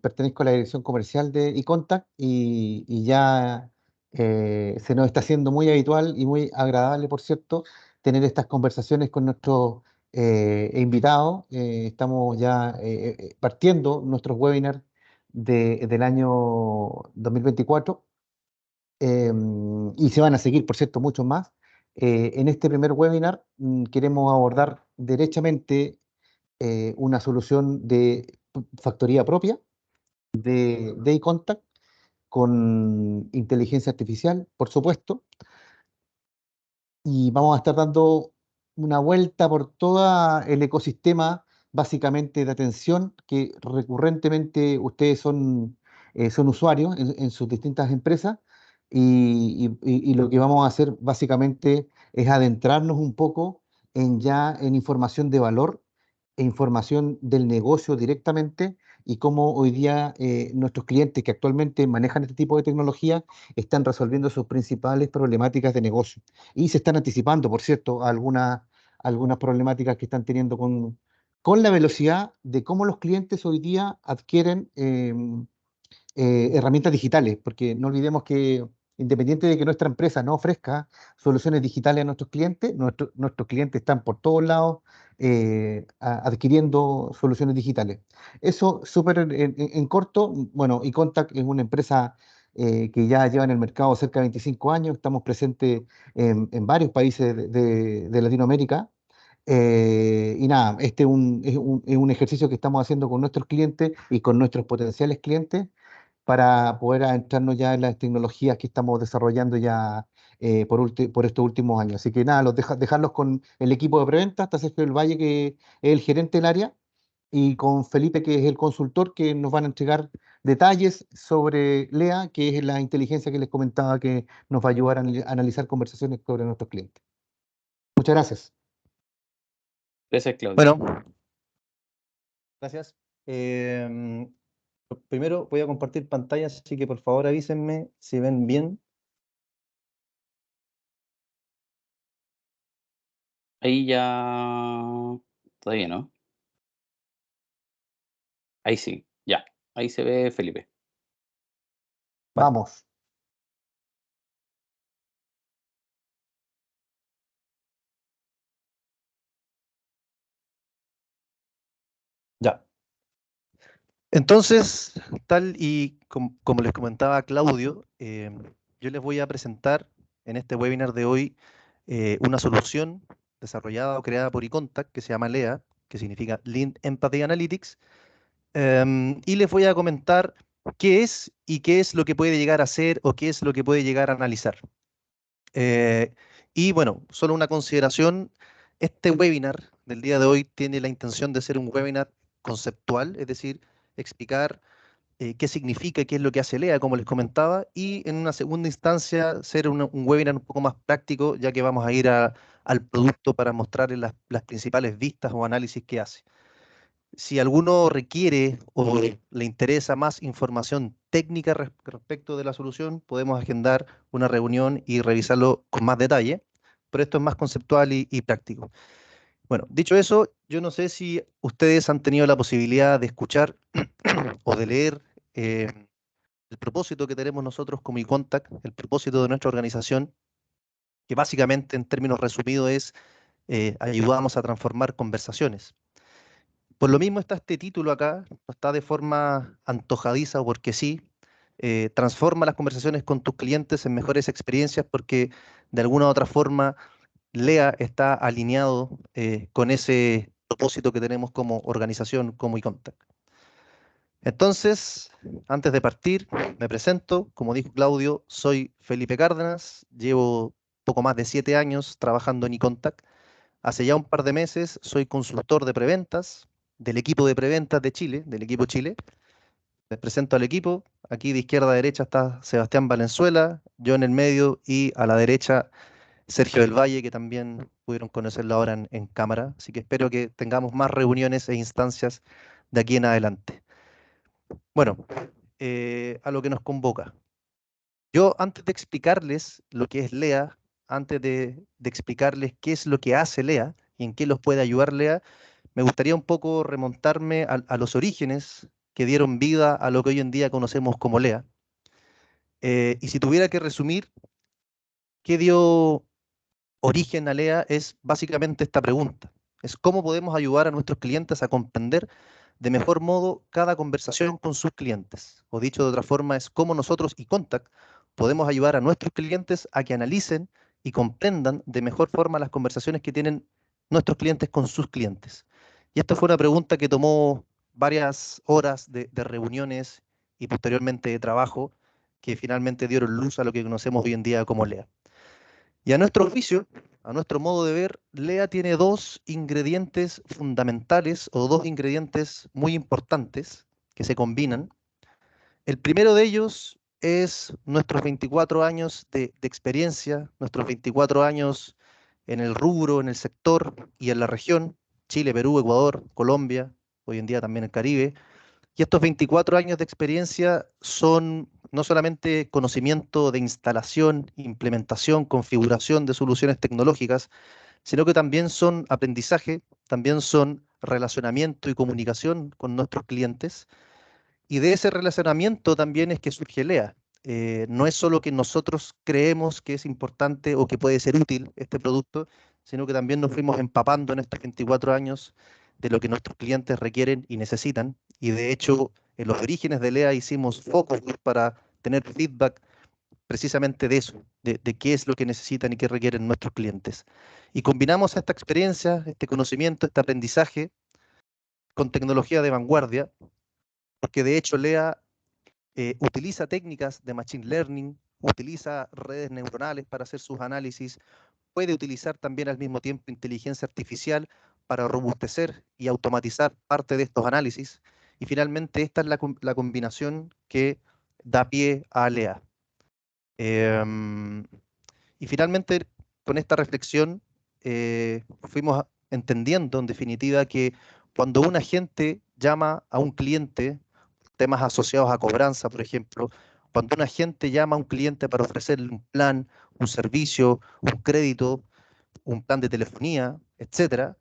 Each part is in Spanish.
pertenezco a la dirección comercial de eContact y ya se nos está haciendo muy habitual y muy agradable, por cierto, tener estas conversaciones con nuestros invitados. Estamos ya partiendo nuestros webinars del año 2024 y se van a seguir, por cierto, muchos más. En este primer webinar queremos abordar derechamente una solución de factoría propia de iContact con inteligencia artificial, por supuesto, y vamos a estar dando una vuelta por todo el ecosistema, básicamente de atención, que recurrentemente ustedes son usuarios en sus distintas empresas, y lo que vamos a hacer básicamente es adentrarnos un poco en información de valor e información del negocio directamente y cómo hoy día nuestros clientes que actualmente manejan este tipo de tecnología están resolviendo sus principales problemáticas de negocio y se están anticipando, por cierto, a algunas problemáticas que están teniendo con la velocidad de cómo los clientes hoy día adquieren herramientas digitales, porque no olvidemos que independiente de que nuestra empresa no ofrezca soluciones digitales a nuestros clientes, nuestros clientes están por todos lados adquiriendo soluciones digitales. Eso súper en corto, bueno, iContact es una empresa que ya lleva en el mercado cerca de 25 años, estamos presentes en varios países de Latinoamérica. Y nada, este es un ejercicio que estamos haciendo con nuestros clientes y con nuestros potenciales clientes para poder adentrarnos ya en las tecnologías que estamos desarrollando ya por estos últimos años. Así que nada, dejarlos con el equipo de preventa, hasta Sergio del Valle, que es el gerente del área, y con Felipe, que es el consultor, que nos van a entregar detalles sobre Lea, que es la inteligencia que les comentaba que nos va a ayudar a analizar conversaciones sobre nuestros clientes. Muchas gracias. Gracias, Claudio. Bueno, gracias. Primero voy a compartir pantalla, así que por favor avísenme si ven bien. Ahí ya... Todavía no. Ahí sí, ya. Ahí se ve Felipe. Vale. Vamos. Ya. Entonces, tal y como les comentaba Claudio, yo les voy a presentar en este webinar de hoy una solución desarrollada o creada por iContact que se llama LEA, que significa Lean Empathy Analytics, y les voy a comentar qué es y qué es lo que puede llegar a ser o qué es lo que puede llegar a analizar. Y bueno, solo una consideración, este webinar del día de hoy tiene la intención de ser un webinar conceptual, es decir, explicar qué significa, qué es lo que hace LEA, como les comentaba, y en una segunda instancia ser un webinar un poco más práctico, ya que vamos a ir al producto para mostrarles las principales vistas o análisis que hace. Si alguno requiere o le interesa más información técnica respecto de la solución, podemos agendar una reunión y revisarlo con más detalle, pero esto es más conceptual y práctico. Bueno, dicho eso, yo no sé si ustedes han tenido la posibilidad de escuchar o de leer el propósito que tenemos nosotros como iContact, el propósito de nuestra organización, que básicamente en términos resumidos es ayudamos a transformar conversaciones. Por lo mismo está este título acá, no está de forma antojadiza o porque sí, transforma las conversaciones con tus clientes en mejores experiencias porque de alguna u otra forma Lea está alineado con ese propósito que tenemos como organización, como iContact. Entonces, antes de partir, me presento, como dijo Claudio, soy Felipe Cárdenas, llevo poco más de 7 años trabajando en iContact. Hace ya un par de meses soy consultor de preventas del equipo de preventas de Chile, del equipo Chile. Les presento al equipo. Aquí de izquierda a derecha está Sebastián Valenzuela, yo en el medio y a la derecha Sergio del Valle, que también pudieron conocerlo ahora en cámara. Así que espero que tengamos más reuniones e instancias de aquí en adelante. Bueno, a lo que nos convoca. Yo antes de explicarles lo que es LEA, antes de explicarles qué es lo que hace LEA y en qué los puede ayudar LEA, me gustaría un poco remontarme a los orígenes que dieron vida a lo que hoy en día conocemos como Lea. Y si tuviera que resumir qué dio origen a Lea, es básicamente esta pregunta. Es cómo podemos ayudar a nuestros clientes a comprender de mejor modo cada conversación con sus clientes. O dicho de otra forma, es cómo nosotros y Contact podemos ayudar a nuestros clientes a que analicen y comprendan de mejor forma las conversaciones que tienen nuestros clientes con sus clientes. Y esta fue una pregunta que tomó varias horas de reuniones y posteriormente de trabajo que finalmente dieron luz a lo que conocemos hoy en día como Lea. Y a nuestro juicio, a nuestro modo de ver, Lea tiene dos ingredientes fundamentales o dos ingredientes muy importantes que se combinan. El primero de ellos es nuestros 24 años de experiencia, nuestros 24 años en el rubro, en el sector y en la región, Chile, Perú, Ecuador, Colombia, hoy en día también el Caribe. Y estos 24 años de experiencia son no solamente conocimiento de instalación, implementación, configuración de soluciones tecnológicas, sino que también son aprendizaje, también son relacionamiento y comunicación con nuestros clientes. Y de ese relacionamiento también es que surge Lea. No es solo que nosotros creemos que es importante o que puede ser útil este producto, sino que también nos fuimos empapando en estos 24 años de lo que nuestros clientes requieren y necesitan. Y de hecho, en los orígenes de Lea hicimos focus group para tener feedback precisamente de eso, de qué es lo que necesitan y qué requieren nuestros clientes. Y combinamos esta experiencia, este conocimiento, este aprendizaje con tecnología de vanguardia, porque de hecho Lea utiliza técnicas de machine learning, utiliza redes neuronales para hacer sus análisis, puede utilizar también al mismo tiempo inteligencia artificial para robustecer y automatizar parte de estos análisis. Y finalmente esta es la combinación que da pie a Lea. Y finalmente con esta reflexión fuimos entendiendo en definitiva que cuando un agente llama a un cliente, temas asociados a cobranza, por ejemplo, cuando un agente llama a un cliente para ofrecerle un plan, un servicio, un crédito, un plan de telefonía, etcétera,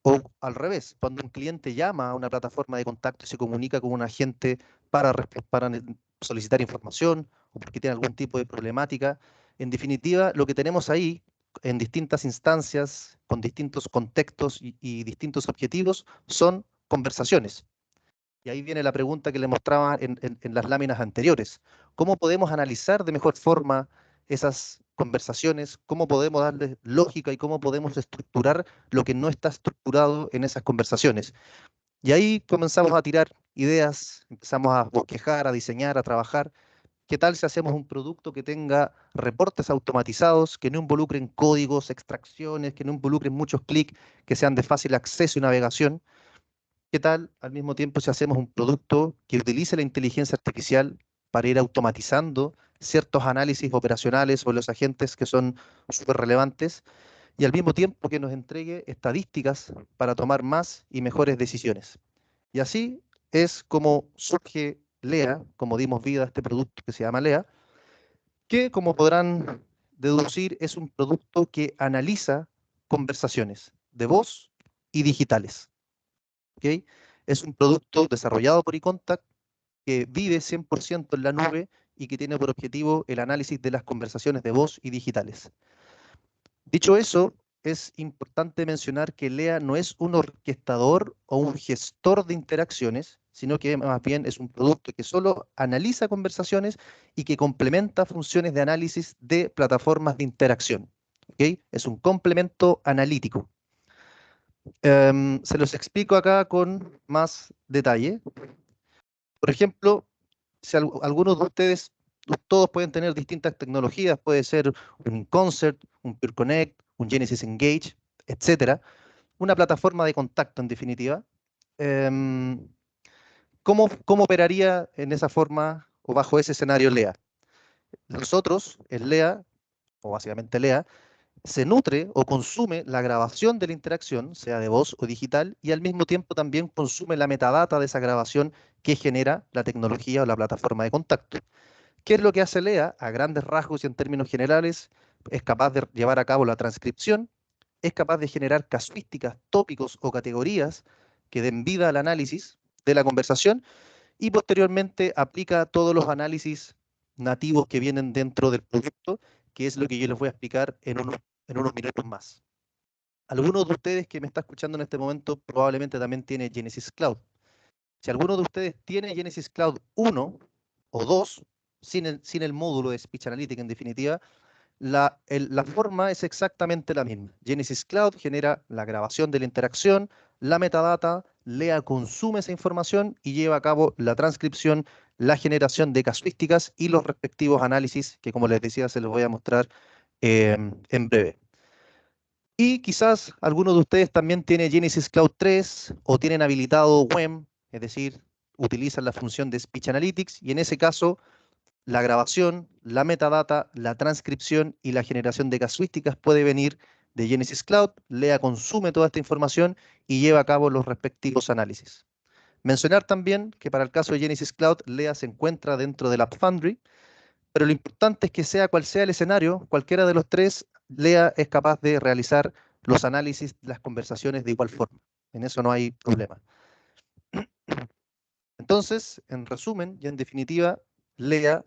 o al revés, cuando un cliente llama a una plataforma de contacto y se comunica con un agente para solicitar información o porque tiene algún tipo de problemática, en definitiva, lo que tenemos ahí en distintas instancias, con distintos contextos y distintos objetivos, son conversaciones. Y ahí viene la pregunta que le mostraba en las láminas anteriores. ¿Cómo podemos analizar de mejor forma esas conversaciones? ¿Cómo podemos darle lógica y cómo podemos estructurar lo que no está estructurado en esas conversaciones? Y ahí comenzamos a tirar ideas, empezamos a bosquejar, a diseñar, a trabajar. ¿Qué tal si hacemos un producto que tenga reportes automatizados, que no involucren códigos, extracciones, que no involucren muchos clics, que sean de fácil acceso y navegación? ¿Qué tal al mismo tiempo si hacemos un producto que utilice la inteligencia artificial para ir automatizando ciertos análisis operacionales o los agentes que son súper relevantes y al mismo tiempo que nos entregue estadísticas para tomar más y mejores decisiones? Y así es como surge Lea, como dimos vida a este producto que se llama Lea, que como podrán deducir es un producto que analiza conversaciones de voz y digitales. ¿Okay? Es un producto desarrollado por eContact que vive 100% en la nube y que tiene por objetivo el análisis de las conversaciones de voz y digitales. Dicho eso, es importante mencionar que Lea no es un orquestador o un gestor de interacciones, sino que más bien es un producto que solo analiza conversaciones y que complementa funciones de análisis de plataformas de interacción. ¿Okay? Es un complemento analítico. Se los explico acá con más detalle. Por ejemplo, si algunos de ustedes, todos pueden tener distintas tecnologías, puede ser un Concert, un Pure Connect, un Genesys Engage, etcétera, una plataforma de contacto en definitiva. Em, ¿Cómo operaría en esa forma o bajo ese escenario Lea? Nosotros, en Lea, o básicamente Lea, se nutre o consume la grabación de la interacción, sea de voz o digital, y al mismo tiempo también consume la metadata de esa grabación que genera la tecnología o la plataforma de contacto. ¿Qué es lo que hace Lea? A grandes rasgos y en términos generales, es capaz de llevar a cabo la transcripción, es capaz de generar casuísticas, tópicos o categorías que den vida al análisis de la conversación y posteriormente aplica todos los análisis nativos que vienen dentro del producto, que es lo que yo les voy a explicar en unos minutos más. Algunos de ustedes que me está escuchando en este momento probablemente también tiene Genesis Cloud. Si alguno de ustedes tiene Genesis Cloud 1 o 2, sin el módulo de Speech Analytics en definitiva, la forma es exactamente la misma. Genesis Cloud genera la grabación de la interacción, la metadata, Lea consume esa información y lleva a cabo la transcripción, la generación de casuísticas y los respectivos análisis que, como les decía, se los voy a mostrar en breve. Y quizás alguno de ustedes también tiene Genesis Cloud 3 o tienen habilitado WEM, es decir, utilizan la función de Speech Analytics y en ese caso la grabación, la metadata, la transcripción y la generación de casuísticas puede venir de Genesis Cloud. Lea consume toda esta información y lleva a cabo los respectivos análisis. Mencionar también que para el caso de Genesis Cloud, Lea se encuentra dentro del App Foundry, pero lo importante es que sea cual sea el escenario, cualquiera de los tres, Lea es capaz de realizar los análisis de las conversaciones de igual forma. En eso no hay problema. Entonces, en resumen y en definitiva, Lea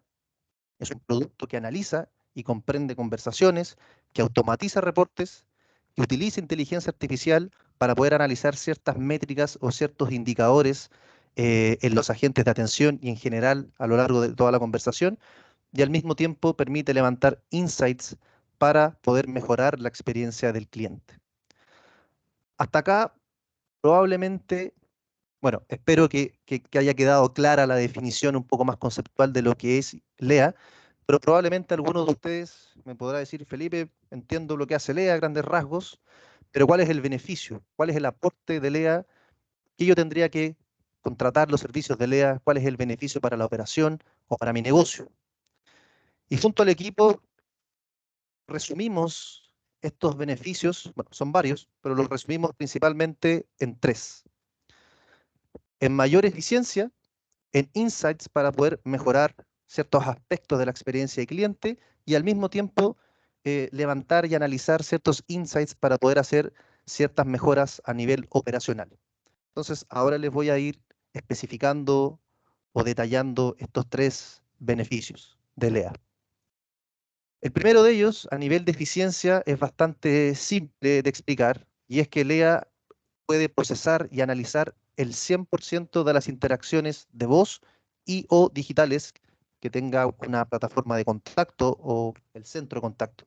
es un producto que analiza y comprende conversaciones, que automatiza reportes, que utiliza inteligencia artificial para poder analizar ciertas métricas o ciertos indicadores en los agentes de atención y en general a lo largo de toda la conversación, y al mismo tiempo permite levantar insights para poder mejorar la experiencia del cliente. Hasta acá, probablemente, bueno, espero que haya quedado clara la definición un poco más conceptual de lo que es Lea, pero probablemente alguno de ustedes me podrá decir, Felipe, entiendo lo que hace Lea a grandes rasgos, pero ¿cuál es el beneficio? ¿Cuál es el aporte de Lea? ¿Qué yo tendría que contratar los servicios de Lea? ¿Cuál es el beneficio para la operación o para mi negocio? Y junto al equipo resumimos estos beneficios, bueno, son varios, pero los resumimos principalmente en tres. En mayor eficiencia, en insights para poder mejorar ciertos aspectos de la experiencia de cliente y al mismo tiempo levantar y analizar ciertos insights para poder hacer ciertas mejoras a nivel operacional. Entonces, ahora les voy a ir especificando o detallando estos tres beneficios de Lea. El primero de ellos, a nivel de eficiencia, es bastante simple de explicar, y es que Lea puede procesar y analizar el 100% de las interacciones de voz y o digitales que tenga una plataforma de contacto o el centro de contacto.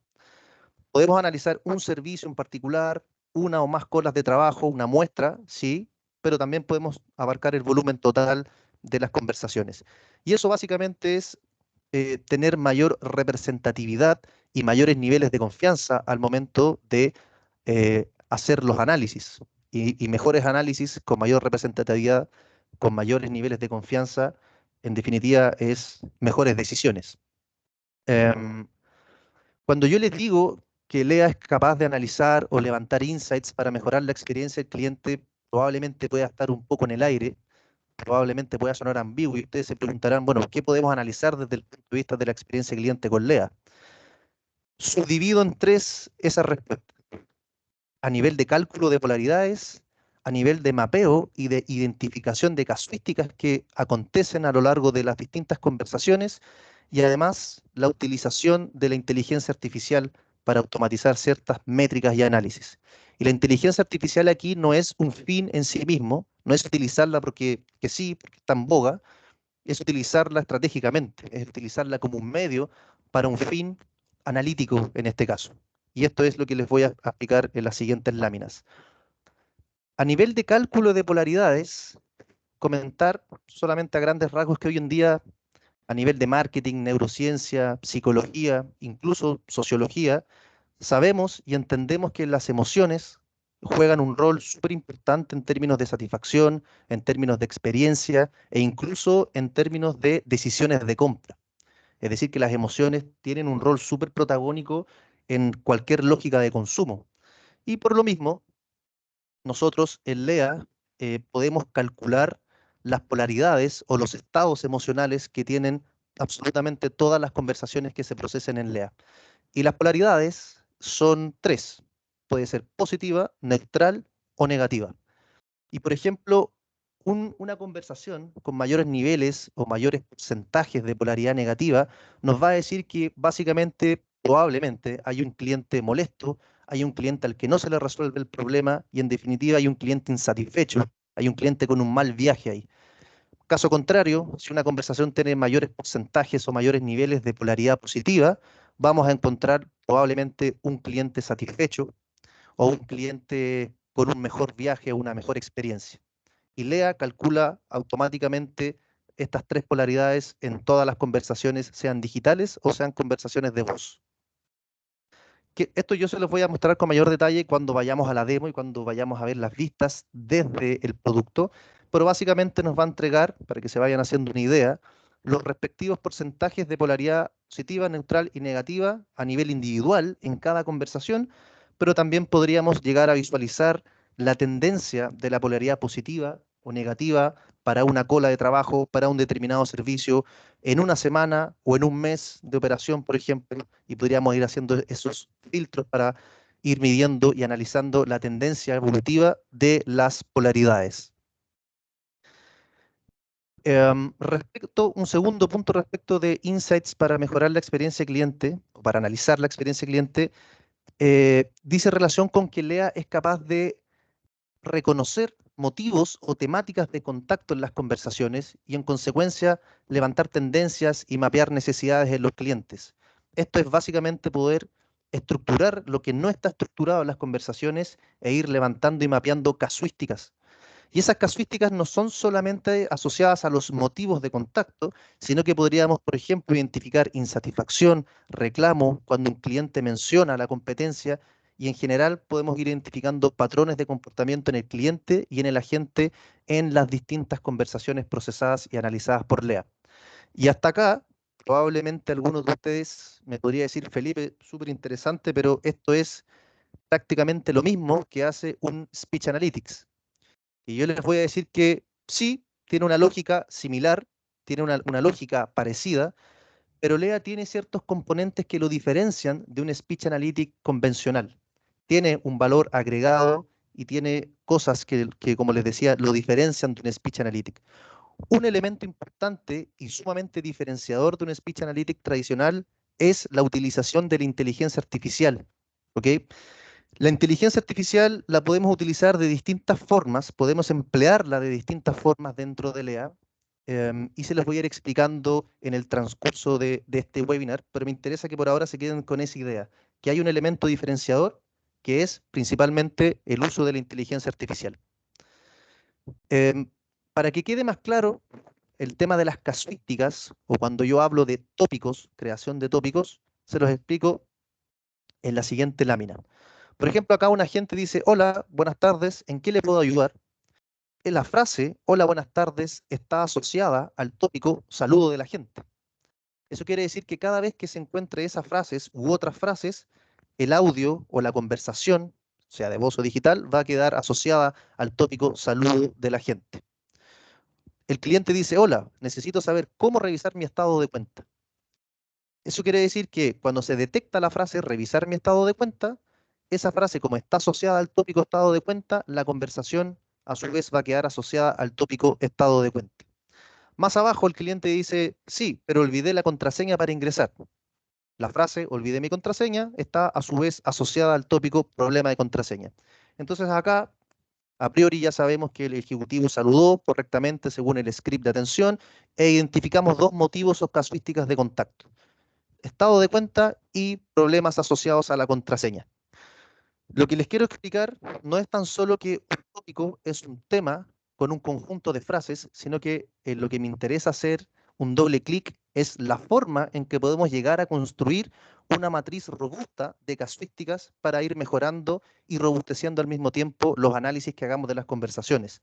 Podemos analizar un servicio en particular, una o más colas de trabajo, una muestra, sí, pero también podemos abarcar el volumen total de las conversaciones. Y eso básicamente es tener mayor representatividad y mayores niveles de confianza al momento de hacer los análisis. Y mejores análisis con mayor representatividad, con mayores niveles de confianza, en definitiva es mejores decisiones. Cuando yo les digo que Lea es capaz de analizar o levantar insights para mejorar la experiencia del cliente, probablemente pueda estar un poco en el aire, probablemente pueda sonar ambiguo y ustedes se preguntarán, bueno, ¿qué podemos analizar desde el punto de vista de la experiencia del cliente con Lea? Subdivido en tres esas respuestas. A nivel de cálculo de polaridades, a nivel de mapeo y de identificación de casuísticas que acontecen a lo largo de las distintas conversaciones y además la utilización de la inteligencia artificial para automatizar ciertas métricas y análisis. Y la inteligencia artificial aquí no es un fin en sí mismo, no es utilizarla porque sí, porque está en boga, es utilizarla estratégicamente, es utilizarla como un medio para un fin analítico en este caso. Y esto es lo que les voy a explicar en las siguientes láminas. A nivel de cálculo de polaridades, comentar solamente a grandes rasgos que hoy en día, a nivel de marketing, neurociencia, psicología, incluso sociología, sabemos y entendemos que las emociones juegan un rol súper importante en términos de satisfacción, en términos de experiencia e incluso en términos de decisiones de compra. Es decir, que las emociones tienen un rol súper protagónico en cualquier lógica de consumo. Y por lo mismo, nosotros en Lea podemos calcular las polaridades o los estados emocionales que tienen absolutamente todas las conversaciones que se procesen en Lea. Y las polaridades son tres. Puede ser positiva, neutral o negativa. Y por ejemplo, Una conversación con mayores niveles o mayores porcentajes de polaridad negativa nos va a decir que básicamente, probablemente, hay un cliente molesto, hay un cliente al que no se le resuelve el problema y en definitiva hay un cliente insatisfecho, hay un cliente con un mal viaje ahí. Caso contrario, si una conversación tiene mayores porcentajes o mayores niveles de polaridad positiva, vamos a encontrar probablemente un cliente satisfecho o un cliente con un mejor viaje o una mejor experiencia. Y Lea calcula automáticamente estas tres polaridades en todas las conversaciones, sean digitales o sean conversaciones de voz. Esto yo se los voy a mostrar con mayor detalle cuando vayamos a la demo y cuando vayamos a ver las vistas desde el producto, pero básicamente nos va a entregar, para que se vayan haciendo una idea, los respectivos porcentajes de polaridad positiva, neutral y negativa a nivel individual en cada conversación, pero también podríamos llegar a visualizar la tendencia de la polaridad positiva o negativa para una cola de trabajo, para un determinado servicio, en una semana o en un mes de operación, por ejemplo, y podríamos ir haciendo esos filtros para ir midiendo y analizando la tendencia evolutiva de las polaridades. Un segundo punto respecto de insights para mejorar la experiencia cliente, o para analizar la experiencia cliente, dice relación con que Lea es capaz de reconocer motivos o temáticas de contacto en las conversaciones y en consecuencia levantar tendencias y mapear necesidades en los clientes. Esto es básicamente poder estructurar lo que no está estructurado en las conversaciones e ir levantando y mapeando casuísticas. Y esas casuísticas no son solamente asociadas a los motivos de contacto, sino que podríamos, por ejemplo, identificar insatisfacción, reclamo, cuando un cliente menciona la competencia, y en general podemos ir identificando patrones de comportamiento en el cliente y en el agente en las distintas conversaciones procesadas y analizadas por Lea. Y hasta acá, probablemente algunos de ustedes me podría decir, Felipe, súper interesante, pero esto es prácticamente lo mismo que hace un Speech Analytics. Y yo les voy a decir que sí, tiene una lógica similar, tiene una lógica parecida, pero Lea tiene ciertos componentes que lo diferencian de un Speech Analytic convencional. Tiene un valor agregado y tiene cosas que, como les decía, lo diferencian de un Speech Analytic. Un elemento importante y sumamente diferenciador de un Speech Analytic tradicional es la utilización de la inteligencia artificial. ¿Ok? La inteligencia artificial la podemos utilizar de distintas formas, podemos emplearla de distintas formas dentro de Lea, y se las voy a ir explicando en el transcurso de este webinar, pero me interesa que por ahora se queden con esa idea, que hay un elemento diferenciador que es principalmente el uso de la inteligencia artificial. Para que quede más claro el tema de las casuísticas, o cuando yo hablo de tópicos, creación de tópicos, se los explico en la siguiente lámina. Por ejemplo, acá una gente dice, hola, buenas tardes, ¿en qué le puedo ayudar? La frase, hola, buenas tardes, está asociada al tópico saludo de la gente. Eso quiere decir que cada vez que se encuentre esas frases u otras frases, el audio o la conversación, sea de voz o digital, va a quedar asociada al tópico saludo de la gente. El cliente dice, hola, necesito saber cómo revisar mi estado de cuenta. Eso quiere decir que cuando se detecta la frase revisar mi estado de cuenta, esa frase, como está asociada al tópico estado de cuenta, la conversación a su vez va a quedar asociada al tópico estado de cuenta. Más abajo el cliente dice, sí, pero olvidé la contraseña para ingresar. La frase olvidé mi contraseña está a su vez asociada al tópico problema de contraseña. Entonces acá, a priori ya sabemos que el ejecutivo saludó correctamente según el script de atención e identificamos dos motivos o casuísticas de contacto: estado de cuenta y problemas asociados a la contraseña. Lo que les quiero explicar no es tan solo que un tópico es un tema con un conjunto de frases, sino que lo que me interesa hacer un doble clic es la forma en que podemos llegar a construir una matriz robusta de casuísticas para ir mejorando y robusteciendo al mismo tiempo los análisis que hagamos de las conversaciones.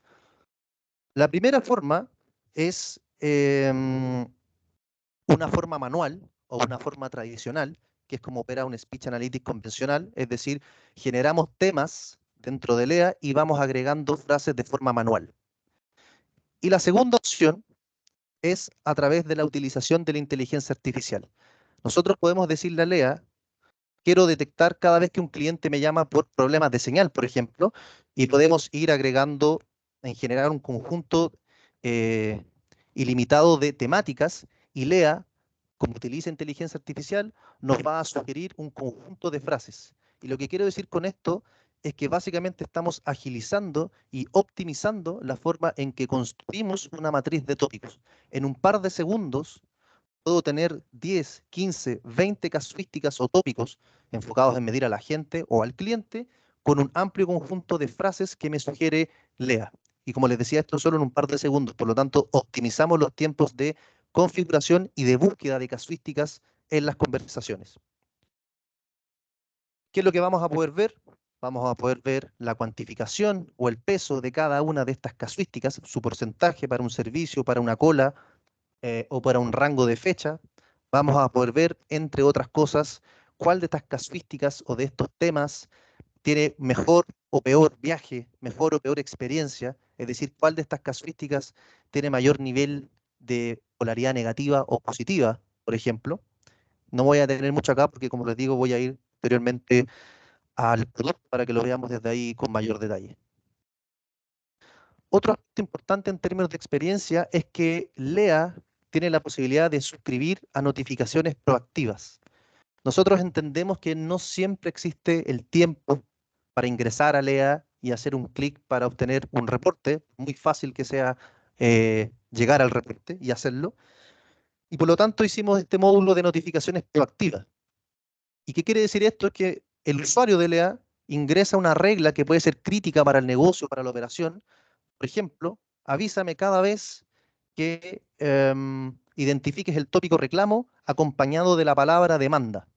La primera forma es una forma manual o una forma tradicional, que es como opera un Speech Analytics convencional, es decir, generamos temas dentro de Lea y vamos agregando frases de forma manual. Y la segunda opción es a través de la utilización de la inteligencia artificial. Nosotros podemos decirle a Lea, quiero detectar cada vez que un cliente me llama por problemas de señal, por ejemplo, y podemos ir agregando en generar un conjunto ilimitado de temáticas, y Lea, como utiliza inteligencia artificial, nos va a sugerir un conjunto de frases. Y lo que quiero decir con esto es que básicamente estamos agilizando y optimizando la forma en que construimos una matriz de tópicos. En un par de segundos puedo tener 10, 15, 20 casuísticas o tópicos enfocados en medir a la gente o al cliente con un amplio conjunto de frases que me sugiere Lea. Y como les decía, esto solo en un par de segundos. Por lo tanto, optimizamos los tiempos de configuración y de búsqueda de casuísticas en las conversaciones. ¿Qué es lo que vamos a poder ver? Vamos a poder ver la cuantificación o el peso de cada una de estas casuísticas, su porcentaje para un servicio, para una cola, o para un rango de fecha. Vamos a poder ver, entre otras cosas, cuál de estas casuísticas o de estos temas tiene mejor o peor viaje, mejor o peor experiencia, es decir, cuál de estas casuísticas tiene mayor nivel de polaridad negativa o positiva, por ejemplo. No voy a tener mucho acá porque, como les digo, voy a ir posteriormente al producto para que lo veamos desde ahí con mayor detalle. Otro aspecto importante en términos de experiencia es que Lea tiene la posibilidad de suscribir a notificaciones proactivas. Nosotros entendemos que no siempre existe el tiempo para ingresar a Lea y hacer un clic para obtener un reporte, muy fácil que sea llegar al reporte y hacerlo. Y por lo tanto hicimos este módulo de notificaciones proactivas. ¿Y qué quiere decir esto? Es que el usuario de Lea ingresa una regla que puede ser crítica para el negocio, para la operación. Por ejemplo, avísame cada vez que identifiques el tópico reclamo acompañado de la palabra demanda.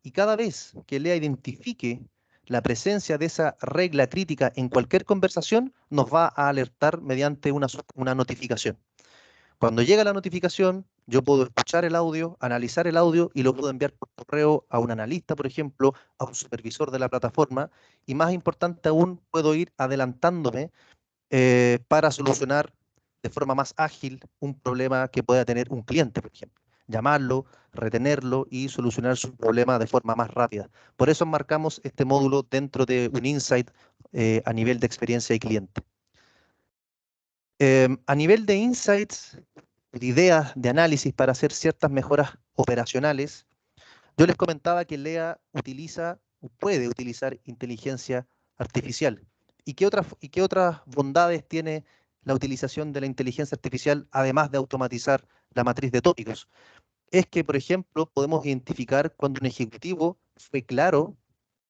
Y cada vez que Lea identifique la presencia de esa regla crítica en cualquier conversación, nos va a alertar mediante una notificación. Cuando llega la notificación, yo puedo escuchar el audio, analizar el audio y lo puedo enviar por correo a un analista, por ejemplo, a un supervisor de la plataforma. Y más importante aún, puedo ir adelantándome para solucionar de forma más ágil un problema que pueda tener un cliente, por ejemplo. Llamarlo, retenerlo y solucionar su problema de forma más rápida. Por eso marcamos este módulo dentro de un insight a nivel de experiencia y cliente. A nivel de insights, de ideas de análisis para hacer ciertas mejoras operacionales, yo les comentaba que Lea utiliza o puede utilizar inteligencia artificial. ¿Y qué otras bondades tiene la utilización de la inteligencia artificial, además de automatizar la matriz de tópicos? Es que, por ejemplo, podemos identificar cuando un ejecutivo fue claro,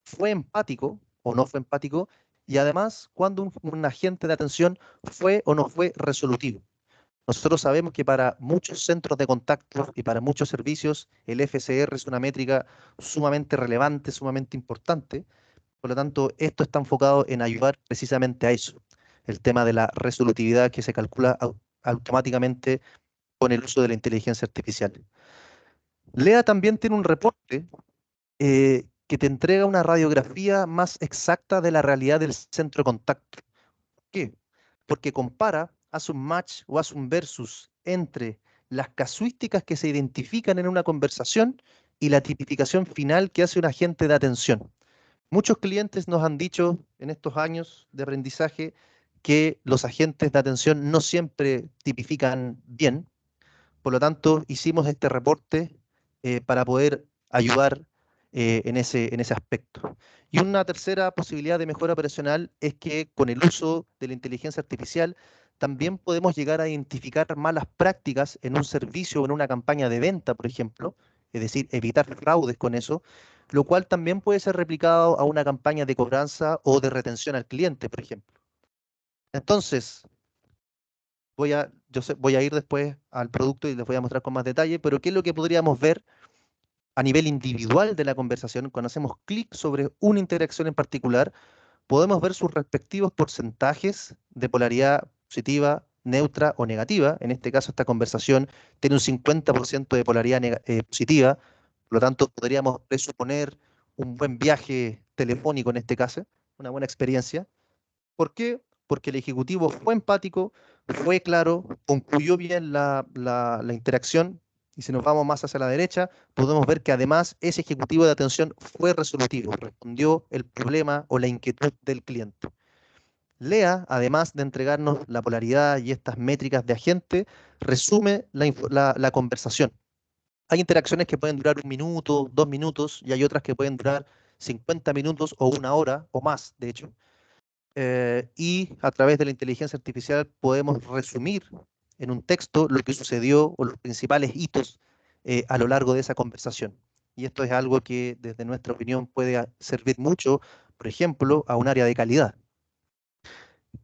fue empático o no fue empático, y además cuando un agente de atención fue o no fue resolutivo. Nosotros sabemos que para muchos centros de contacto y para muchos servicios, el FCR es una métrica sumamente relevante, sumamente importante. Por lo tanto, esto está enfocado en ayudar precisamente a eso, el tema de la resolutividad que se calcula automáticamente con el uso de la inteligencia artificial. Lea también tiene un reporte que te entrega una radiografía más exacta de la realidad del centro de contacto. ¿Por qué? Porque compara, hace un match o hace un versus entre las casuísticas que se identifican en una conversación y la tipificación final que hace un agente de atención. Muchos clientes nos han dicho en estos años de aprendizaje que los agentes de atención no siempre tipifican bien. Por lo tanto, hicimos este reporte para poder ayudar en ese aspecto. Y una tercera posibilidad de mejora operacional es que con el uso de la inteligencia artificial también podemos llegar a identificar malas prácticas en un servicio o en una campaña de venta, por ejemplo, es decir, evitar fraudes con eso, lo cual también puede ser replicado a una campaña de cobranza o de retención al cliente, por ejemplo. Entonces, voy a ir después al producto y les voy a mostrar con más detalle, pero ¿qué es lo que podríamos ver a nivel individual de la conversación? Cuando hacemos clic sobre una interacción en particular, podemos ver sus respectivos porcentajes de polaridad positiva, neutra o negativa. En este caso, esta conversación tiene un 50% de polaridad positiva, por lo tanto, podríamos presuponer un buen viaje telefónico en este caso, una buena experiencia. ¿Por qué? Porque el ejecutivo fue empático, fue claro, concluyó bien la interacción, y si nos vamos más hacia la derecha, podemos ver que además ese ejecutivo de atención fue resolutivo, respondió el problema o la inquietud del cliente. Lea, además de entregarnos la polaridad y estas métricas de agente, resume la conversación. Hay interacciones que pueden durar 1 minuto, 2 minutos, y hay otras que pueden durar 50 minutos o 1 hora o más, de hecho. Y a través de la inteligencia artificial podemos resumir en un texto lo que sucedió o los principales hitos a lo largo de esa conversación. Y esto es algo que desde nuestra opinión puede servir mucho, por ejemplo, a un área de calidad.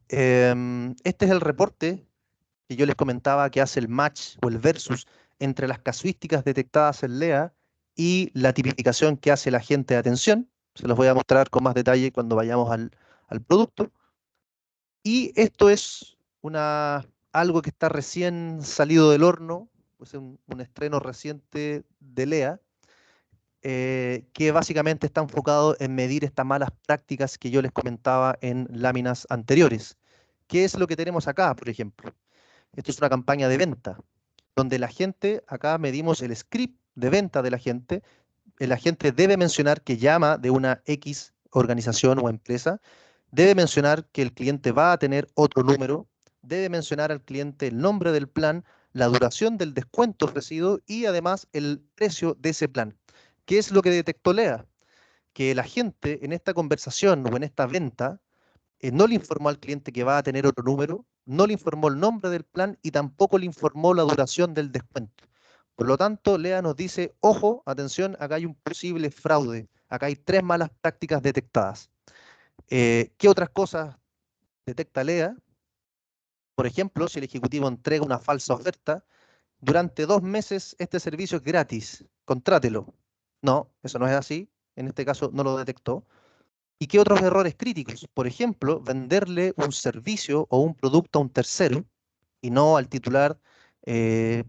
Este es el reporte que yo les comentaba que hace el match o el versus entre las casuísticas detectadas en LEA y la tipificación que hace el agente de atención. Se los voy a mostrar con más detalle cuando vayamos al producto. Y esto es algo que está recién salido del horno, pues un estreno reciente de LEA, que básicamente está enfocado en medir estas malas prácticas que yo les comentaba en láminas anteriores. ¿Qué es lo que tenemos acá, por ejemplo? Esto es una campaña de venta, donde la gente, acá medimos el script de venta de la gente. El agente debe mencionar que llama de una X organización o empresa, debe mencionar que el cliente va a tener otro número, debe mencionar al cliente el nombre del plan, la duración del descuento ofrecido y además el precio de ese plan. ¿Qué es lo que detectó Lea? Que el agente en esta conversación o en esta venta no le informó al cliente que va a tener otro número, no le informó el nombre del plan y tampoco le informó la duración del descuento. Por lo tanto, Lea nos dice, ojo, atención, acá hay un posible fraude, acá hay 3 malas prácticas detectadas. ¿Qué otras cosas detecta Lea? Por ejemplo, si el ejecutivo entrega una falsa oferta, durante 2 meses este servicio es gratis, contrátelo. No, eso no es así, en este caso no lo detectó. ¿Y qué otros errores críticos? Por ejemplo, venderle un servicio o un producto a un tercero y no al titular, de,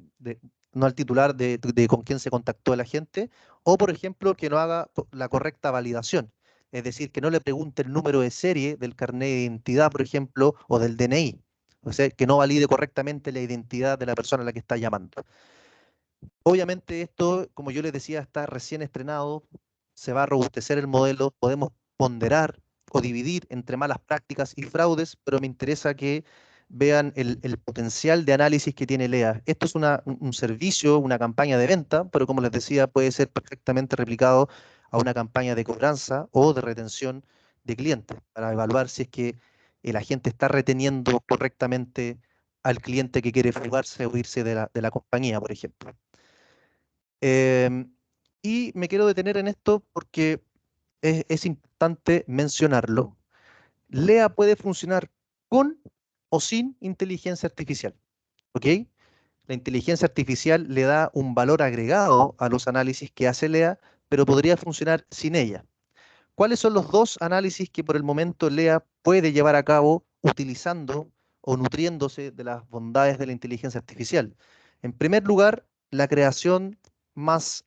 no al titular de con quién se contactó el agente, o por ejemplo, que no haga la correcta validación, es decir, que no le pregunte el número de serie del carnet de identidad, por ejemplo, o del DNI, o sea, que no valide correctamente la identidad de la persona a la que está llamando. Obviamente esto, como yo les decía, está recién estrenado, se va a robustecer el modelo, podemos ponderar o dividir entre malas prácticas y fraudes, pero me interesa que vean el potencial de análisis que tiene Lea. Esto es un servicio, una campaña de venta, pero como les decía, puede ser perfectamente replicado a una campaña de cobranza o de retención de clientes, para evaluar si es que el agente está reteniendo correctamente al cliente que quiere fugarse o irse de la compañía, por ejemplo. Y me quiero detener en esto porque es importante mencionarlo. Lea puede funcionar con o sin inteligencia artificial, ¿ok? La inteligencia artificial le da un valor agregado a los análisis que hace Lea, pero podría funcionar sin ella. ¿Cuáles son los 2 análisis que por el momento Lea puede llevar a cabo utilizando o nutriéndose de las bondades de la inteligencia artificial? En primer lugar, la creación más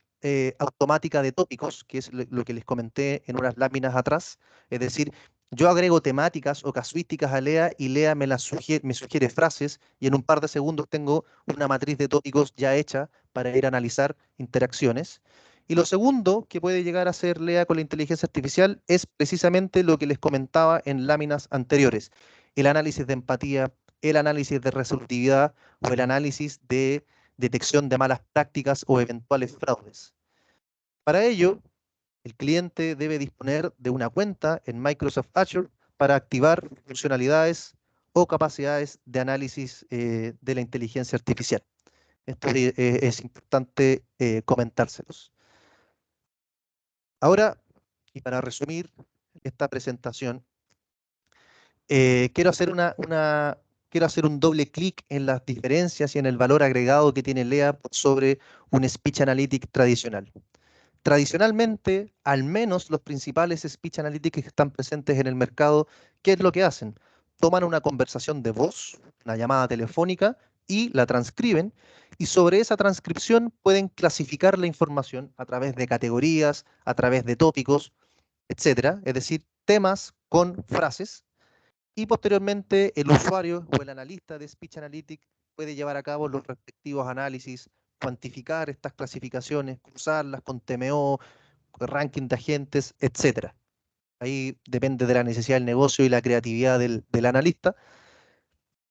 automática de tópicos, que es lo que les comenté en unas láminas atrás. Es decir, yo agrego temáticas o casuísticas a Lea y Lea me sugiere frases y en un par de segundos tengo una matriz de tópicos ya hecha para ir a analizar interacciones. Y lo segundo que puede llegar a ser Lea con la inteligencia artificial es precisamente lo que les comentaba en láminas anteriores, el análisis de empatía, el análisis de resolutividad o el análisis de detección de malas prácticas o eventuales fraudes. Para ello, el cliente debe disponer de una cuenta en Microsoft Azure para activar funcionalidades o capacidades de análisis de la inteligencia artificial. Esto es importante comentárselos. Ahora, y para resumir esta presentación, quiero hacer un doble clic en las diferencias y en el valor agregado que tiene Lea sobre un Speech Analytic tradicional. Tradicionalmente, al menos los principales Speech Analytics que están presentes en el mercado, ¿qué es lo que hacen? Toman una conversación de voz, una llamada telefónica, y la transcriben, y sobre esa transcripción pueden clasificar la información a través de categorías, a través de tópicos, etcétera, es decir, temas con frases, y posteriormente el usuario o el analista de Speech Analytics puede llevar a cabo los respectivos análisis, cuantificar estas clasificaciones, cruzarlas con TMO, ranking de agentes, etcétera. Ahí depende de la necesidad del negocio y la creatividad del analista.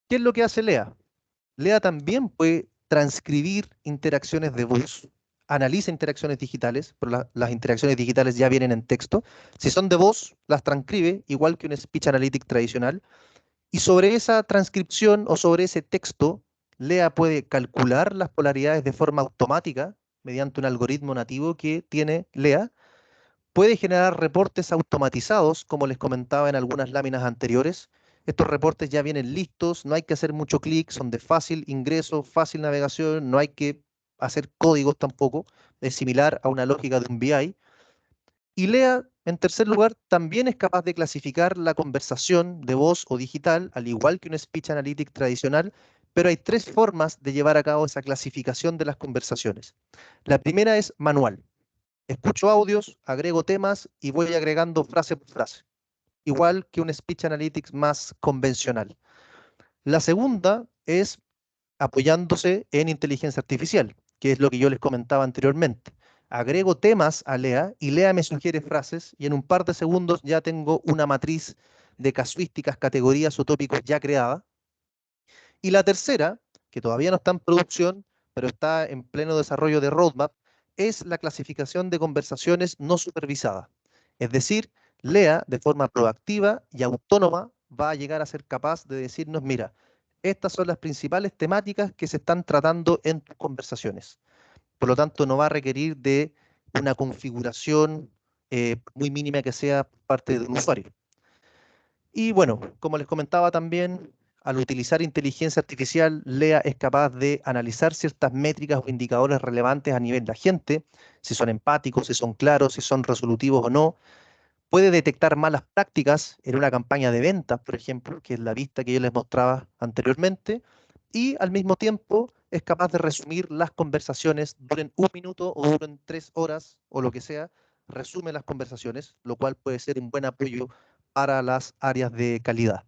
¿Qué es lo que hace Lea? Lea también puede transcribir interacciones de voz, analiza interacciones digitales, pero las interacciones digitales ya vienen en texto. Si son de voz, las transcribe, igual que un speech analytic tradicional. Y sobre esa transcripción o sobre ese texto, Lea puede calcular las polaridades de forma automática mediante un algoritmo nativo que tiene Lea. Puede generar reportes automatizados, como les comentaba en algunas láminas anteriores. Estos reportes ya vienen listos, no hay que hacer mucho clic, son de fácil ingreso, fácil navegación, no hay que hacer códigos tampoco, es similar a una lógica de un BI. Y Lea, en tercer lugar, también es capaz de clasificar la conversación de voz o digital, al igual que un speech analytic tradicional, pero hay tres formas de llevar a cabo esa clasificación de las conversaciones. La primera es manual. Escucho audios, agrego temas y voy agregando frase por frase, igual que un speech analytics más convencional. La segunda es apoyándose en inteligencia artificial, que es lo que yo les comentaba anteriormente. Agrego temas a Lea y Lea me sugiere frases y en un par de segundos ya tengo una matriz de casuísticas, categorías o tópicos ya creada. Y la tercera, que todavía no está en producción, pero está en pleno desarrollo de roadmap, es la clasificación de conversaciones no supervisadas. Es decir, Lea, de forma proactiva y autónoma, va a llegar a ser capaz de decirnos, mira, estas son las principales temáticas que se están tratando en tus conversaciones. Por lo tanto, no va a requerir de una configuración muy mínima que sea parte de un usuario. Y bueno, como les comentaba también, al utilizar inteligencia artificial, Lea es capaz de analizar ciertas métricas o indicadores relevantes a nivel de agente, si son empáticos, si son claros, si son resolutivos o no. Puede detectar malas prácticas en una campaña de ventas, por ejemplo, que es la vista que yo les mostraba anteriormente, y al mismo tiempo es capaz de resumir las conversaciones, duren 1 minuto o duren 3 horas o lo que sea, resume las conversaciones, lo cual puede ser un buen apoyo para las áreas de calidad.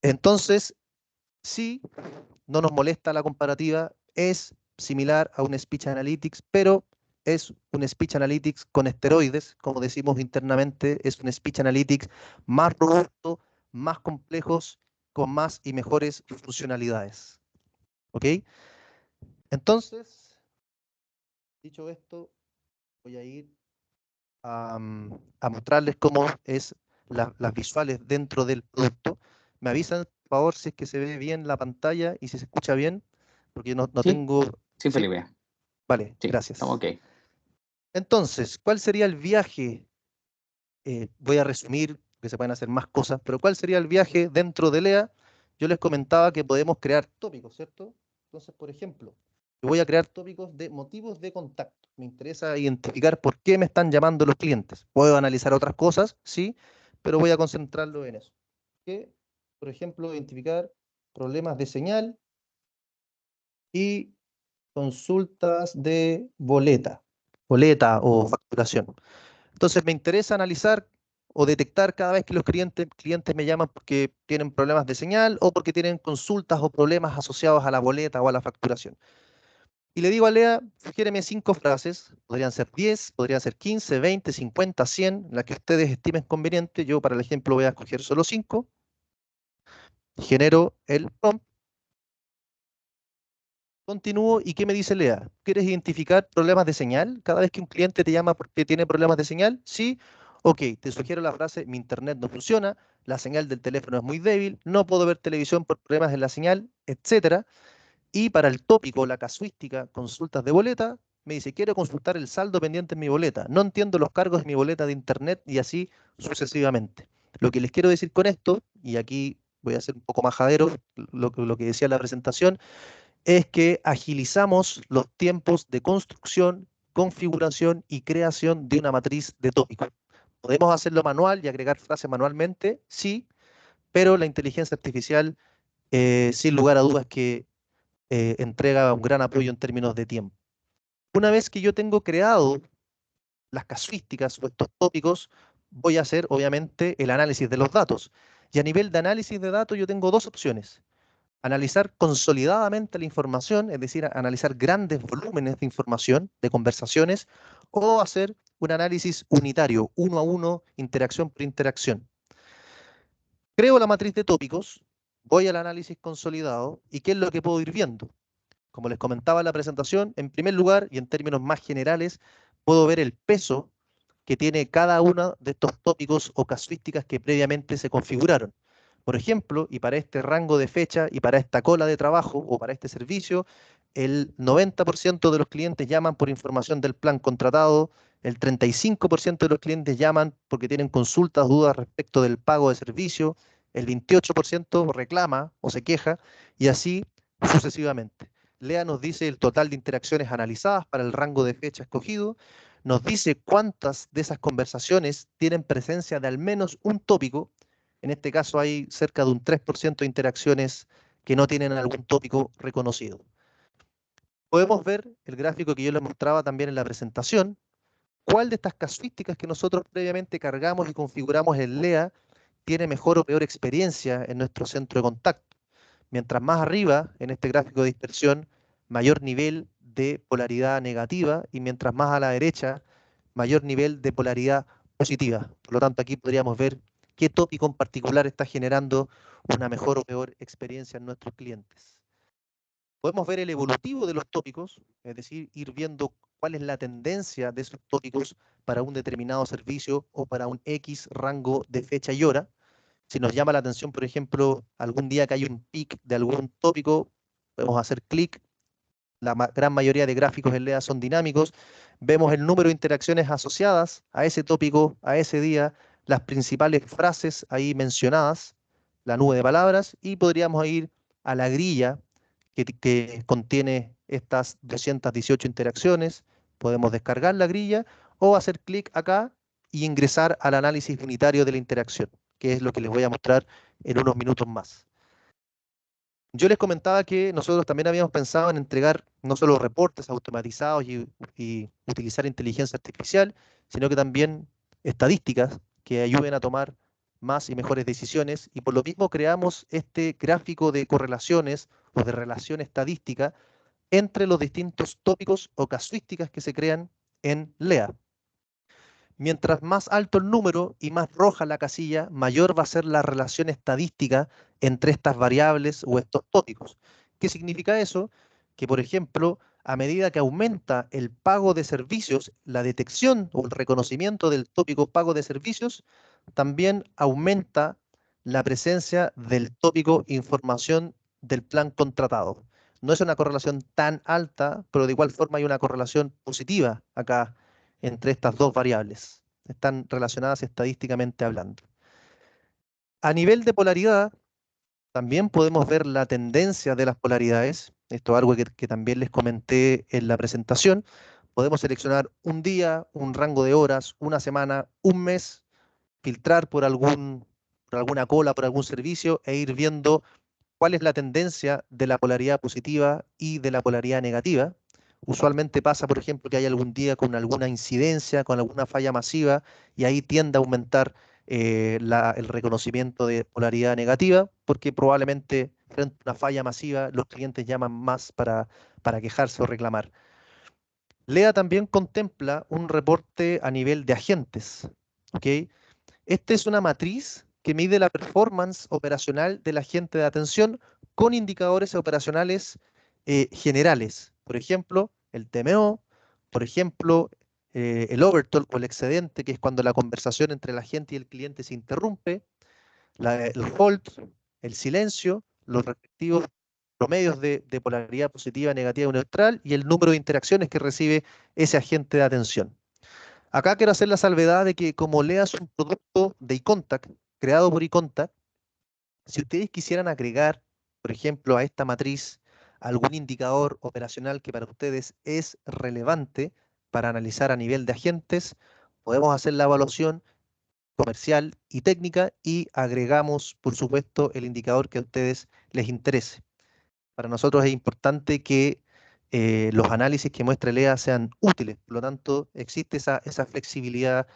Entonces, sí, no nos molesta la comparativa, es similar a un Speech Analytics, pero es un Speech Analytics con esteroides, como decimos internamente, es un Speech Analytics más robusto, más complejos, con más y mejores funcionalidades. ¿Ok? Entonces, dicho esto, voy a ir a mostrarles cómo es las visuales dentro del producto. Me avisan, por favor, si es que se ve bien la pantalla y si se escucha bien, porque no Sí, tengo... sí, ¿Sí? Felipe. Vale, Sí, gracias. estamos ok. Entonces, ¿cuál sería el viaje? Voy a resumir, que se pueden hacer más cosas, pero ¿cuál sería el viaje dentro de Lea? Yo les comentaba que podemos crear tópicos, ¿cierto? Entonces, por ejemplo, yo voy a crear tópicos de motivos de contacto. Me interesa identificar por qué me están llamando los clientes. Puedo analizar otras cosas, sí, pero voy a concentrarlo en eso. Que, por ejemplo, identificar problemas de señal y consultas de boleta o facturación. Entonces me interesa analizar o detectar cada vez que los clientes me llaman porque tienen problemas de señal o porque tienen consultas o problemas asociados a la boleta o a la facturación. Y le digo a Lea, sugiéreme 5 frases, podrían ser 10, podrían ser 15, 20, 50, 100, las que ustedes estimen conveniente. Yo para el ejemplo voy a escoger solo 5. Genero el prompt. Continúo y ¿qué me dice Lea? ¿Quieres identificar problemas de señal? Cada vez que un cliente te llama porque tiene problemas de señal, sí. Ok, te sugiero la frase, mi internet no funciona, la señal del teléfono es muy débil, no puedo ver televisión por problemas en la señal, etcétera. Y para el tópico, la casuística, consultas de boleta, me dice, quiero consultar el saldo pendiente en mi boleta, no entiendo los cargos de mi boleta de internet y así sucesivamente. Lo que les quiero decir con esto, y aquí voy a ser un poco majadero, lo que decía en la presentación, es que agilizamos los tiempos de construcción, configuración y creación de una matriz de tópicos. ¿Podemos hacerlo manual y agregar frases manualmente? Sí, pero la inteligencia artificial, sin lugar a dudas, que entrega un gran apoyo en términos de tiempo. Una vez que yo tengo creado las casuísticas o estos tópicos, voy a hacer, obviamente, el análisis de los datos. Y a nivel de análisis de datos, yo tengo dos opciones. Analizar consolidadamente la información, es decir, analizar grandes volúmenes de información, de conversaciones, o hacer un análisis unitario, uno a uno, interacción por interacción. Creo la matriz de tópicos, voy al análisis consolidado, ¿y qué es lo que puedo ir viendo? Como les comentaba en la presentación, en primer lugar, y en términos más generales, puedo ver el peso que tiene cada uno de estos tópicos o casuísticas que previamente se configuraron. Por ejemplo, y para este rango de fecha y para esta cola de trabajo o para este servicio, el 90% de los clientes llaman por información del plan contratado, el 35% de los clientes llaman porque tienen consultas, dudas respecto del pago de servicio, el 28% reclama o se queja, y así sucesivamente. Lea nos dice el total de interacciones analizadas para el rango de fecha escogido, nos dice cuántas de esas conversaciones tienen presencia de al menos un tópico. En este caso hay cerca de un 3% de interacciones que no tienen algún tópico reconocido. Podemos ver el gráfico que yo les mostraba también en la presentación, cuál de estas casuísticas que nosotros previamente cargamos y configuramos en LEA tiene mejor o peor experiencia en nuestro centro de contacto. Mientras más arriba, en este gráfico de dispersión, mayor nivel de polaridad negativa, y mientras más a la derecha, mayor nivel de polaridad positiva. Por lo tanto, aquí podríamos ver qué tópico en particular está generando una mejor o peor experiencia en nuestros clientes. Podemos ver el evolutivo de los tópicos, es decir, ir viendo cuál es la tendencia de esos tópicos para un determinado servicio o para un X rango de fecha y hora. Si nos llama la atención, por ejemplo, algún día que hay un pic de algún tópico, podemos hacer clic. La gran mayoría de gráficos en LEA son dinámicos. Vemos el número de interacciones asociadas a ese tópico, a ese día, las principales frases ahí mencionadas, la nube de palabras, y podríamos ir a la grilla que contiene estas 218 interacciones. Podemos descargar la grilla o hacer clic acá y ingresar al análisis unitario de la interacción, que es lo que les voy a mostrar en unos minutos más. Yo les comentaba que nosotros también habíamos pensado en entregar no solo reportes automatizados y utilizar inteligencia artificial, sino que también estadísticas que ayuden a tomar más y mejores decisiones, y por lo mismo creamos este gráfico de correlaciones o de relación estadística entre los distintos tópicos o casuísticas que se crean en LEA. Mientras más alto el número y más roja la casilla, mayor va a ser la relación estadística entre estas variables o estos tópicos. ¿Qué significa eso? Que, por ejemplo, a medida que aumenta el pago de servicios, la detección o el reconocimiento del tópico pago de servicios, también aumenta la presencia del tópico información del plan contratado. No es una correlación tan alta, pero de igual forma hay una correlación positiva acá entre estas dos variables. Están relacionadas estadísticamente hablando. A nivel de polaridad, también podemos ver la tendencia de las polaridades. Esto es algo que también les comenté en la presentación. Podemos seleccionar un día, un rango de horas, una semana, un mes, filtrar por alguna cola, por algún servicio e ir viendo cuál es la tendencia de la polaridad positiva y de la polaridad negativa. Usualmente pasa, por ejemplo, que hay algún día con alguna incidencia, con alguna falla masiva, y ahí tiende a aumentar el reconocimiento de polaridad negativa, porque probablemente frente a una falla masiva los clientes llaman más para quejarse o reclamar. LEA también contempla un reporte a nivel de agentes. ¿Okay? Esta es una matriz que mide la performance operacional del agente de atención con indicadores operacionales generales. Por ejemplo, el TMO, por ejemplo, el overtalk o el excedente, que es cuando la conversación entre el agente y el cliente se interrumpe, el hold, el silencio, los respectivos promedios de polaridad positiva, negativa o neutral, y el número de interacciones que recibe ese agente de atención. Acá quiero hacer la salvedad de que como LEA es un producto de iContact, creado por iContact, si ustedes quisieran agregar, por ejemplo, a esta matriz algún indicador operacional que para ustedes es relevante para analizar a nivel de agentes, podemos hacer la evaluación comercial y técnica y agregamos, por supuesto, el indicador que a ustedes les interese. Para nosotros es importante que los análisis que muestre LEA sean útiles, por lo tanto, existe esa flexibilidad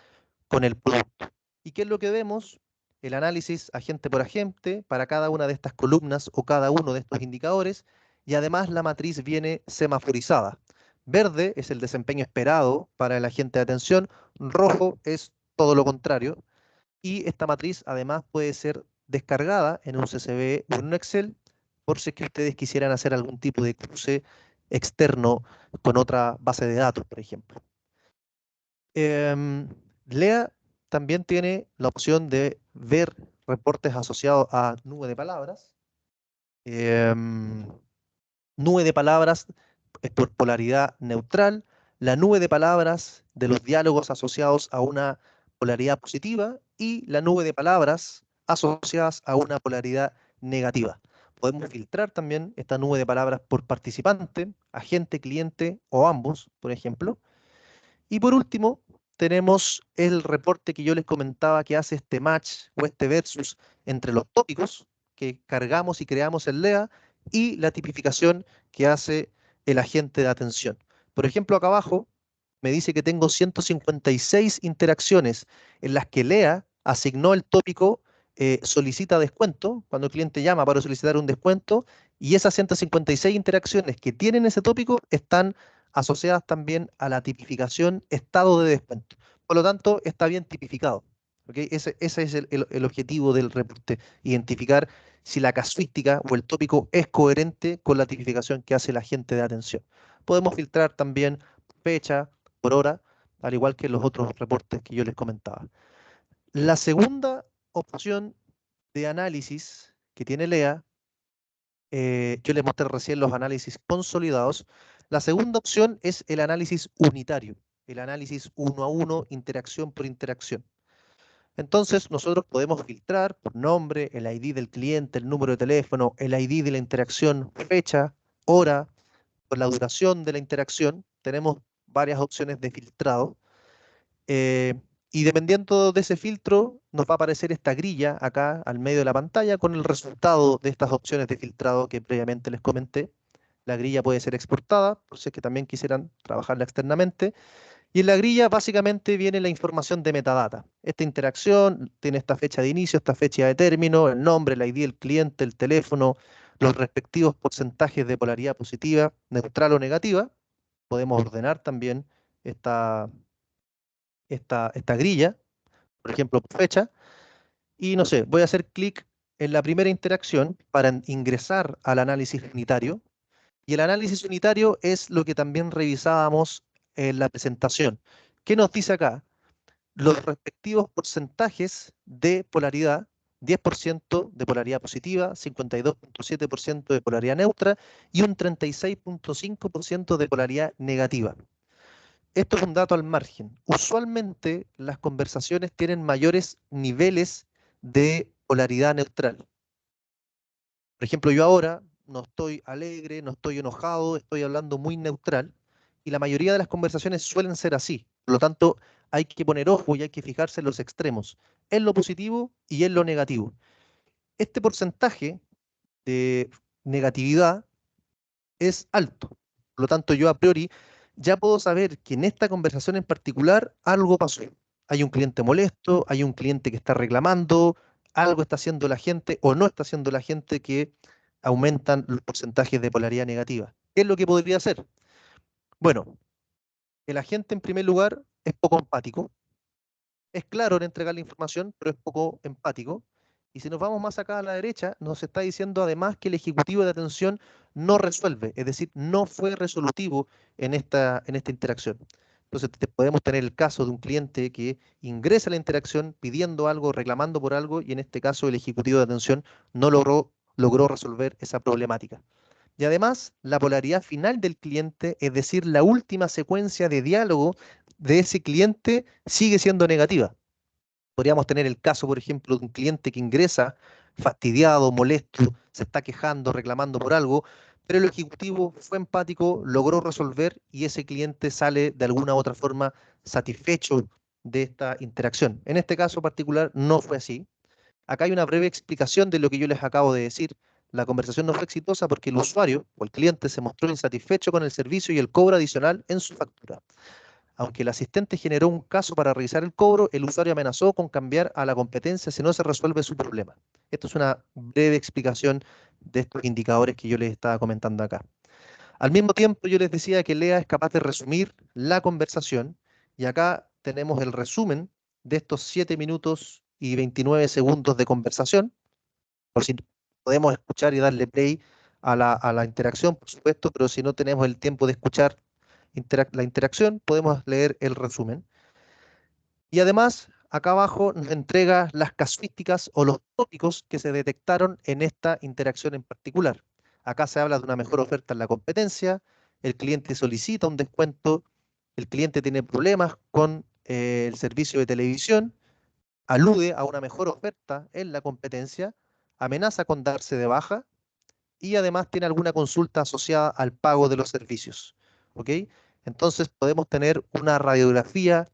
con el producto. ¿Y qué es lo que vemos? El análisis agente por agente para cada una de estas columnas o cada uno de estos indicadores, y además la matriz viene semaforizada. Verde es el desempeño esperado para el agente de atención, rojo es todo lo contrario, y esta matriz además puede ser descargada en un CSV o en un Excel por si es que ustedes quisieran hacer algún tipo de cruce externo con otra base de datos, por ejemplo. Lea también tiene la opción de ver reportes asociados a nube de palabras. Nube de palabras es por polaridad neutral, la nube de palabras de los diálogos asociados a una polaridad positiva y la nube de palabras asociadas a una polaridad negativa. Podemos filtrar también esta nube de palabras por participante, agente, cliente o ambos, por ejemplo. Y por último, tenemos el reporte que yo les comentaba que hace este match o este versus entre los tópicos que cargamos y creamos en LEA y la tipificación que hace el agente de atención. Por ejemplo, acá abajo me dice que tengo 156 interacciones en las que LEA asignó el tópico solicita descuento, cuando el cliente llama para solicitar un descuento, y esas 156 interacciones que tienen ese tópico están asociadas también a la tipificación estado de descuento. Por lo tanto, está bien tipificado. ¿Okay? Ese es el objetivo del reporte, identificar si la casuística o el tópico es coherente con la tipificación que hace el agente de atención. Podemos filtrar también fecha, por hora, al igual que los otros reportes que yo les comentaba. La segunda opción de análisis que tiene LEA, yo les mostré recién los análisis consolidados. La segunda opción es el análisis unitario, el análisis uno a uno, interacción por interacción. Entonces, nosotros podemos filtrar por nombre, el ID del cliente, el número de teléfono, el ID de la interacción, fecha, hora, por la duración de la interacción. Tenemos varias opciones de filtrado. Y dependiendo de ese filtro, nos va a aparecer esta grilla acá al medio de la pantalla con el resultado de estas opciones de filtrado que previamente les comenté. La grilla puede ser exportada, por si es que también quisieran trabajarla externamente. Y en la grilla básicamente viene la información de metadata. Esta interacción tiene esta fecha de inicio, esta fecha de término, el nombre, el ID del cliente, el teléfono, los respectivos porcentajes de polaridad positiva, neutral o negativa. Podemos ordenar también esta grilla, por ejemplo, por fecha. Y no sé, voy a hacer clic en la primera interacción para ingresar al análisis unitario. Y el análisis unitario es lo que también revisábamos en la presentación. ¿Qué nos dice acá? Los respectivos porcentajes de polaridad, 10% de polaridad positiva, 52.7% de polaridad neutra y un 36.5% de polaridad negativa. Esto es un dato al margen. Usualmente las conversaciones tienen mayores niveles de polaridad neutral. Por ejemplo, yo ahora no estoy alegre, no estoy enojado, estoy hablando muy neutral y la mayoría de las conversaciones suelen ser así. Por lo tanto, hay que poner ojo y hay que fijarse en los extremos, en lo positivo y en lo negativo. Este porcentaje de negatividad es alto. Por lo tanto, yo a priori ya puedo saber que en esta conversación en particular algo pasó. Hay un cliente molesto, hay un cliente que está reclamando, algo está haciendo la gente o no está haciendo la gente que aumentan los porcentajes de polaridad negativa. ¿Qué es lo que podría hacer? Bueno, el agente en primer lugar es poco empático, es claro en entregar la información, pero es poco empático. Y si nos vamos más acá a la derecha, nos está diciendo además que el ejecutivo de atención no resuelve, es decir, no fue resolutivo en esta interacción. Entonces podemos tener el caso de un cliente que ingresa a la interacción pidiendo algo, reclamando por algo, y en este caso el ejecutivo de atención no logró resolver esa problemática. Y además, la polaridad final del cliente, es decir, la última secuencia de diálogo de ese cliente, sigue siendo negativa. Podríamos tener el caso, por ejemplo, de un cliente que ingresa fastidiado, molesto, se está quejando, reclamando por algo, pero el ejecutivo fue empático, logró resolver y ese cliente sale de alguna u otra forma satisfecho de esta interacción. En este caso particular no fue así. Acá hay una breve explicación de lo que yo les acabo de decir. La conversación no fue exitosa porque el usuario o el cliente se mostró insatisfecho con el servicio y el cobro adicional en su factura. Aunque el asistente generó un caso para revisar el cobro, el usuario amenazó con cambiar a la competencia si no se resuelve su problema. Esto es una breve explicación de estos indicadores que yo les estaba comentando acá. Al mismo tiempo, yo les decía que Lea es capaz de resumir la conversación, y acá tenemos el resumen de estos 7 minutos y 29 segundos de conversación, por si podemos escuchar y darle play a la interacción, por supuesto, pero si no tenemos el tiempo de escuchar la interacción, podemos leer el resumen. Y además, acá abajo nos entrega las casuísticas o los tópicos que se detectaron en esta interacción en particular. Acá se habla de una mejor oferta en la competencia, el cliente solicita un descuento, el cliente tiene problemas con el servicio de televisión, alude a una mejor oferta en la competencia, amenaza con darse de baja y además tiene alguna consulta asociada al pago de los servicios. ¿Ok? Entonces podemos tener una radiografía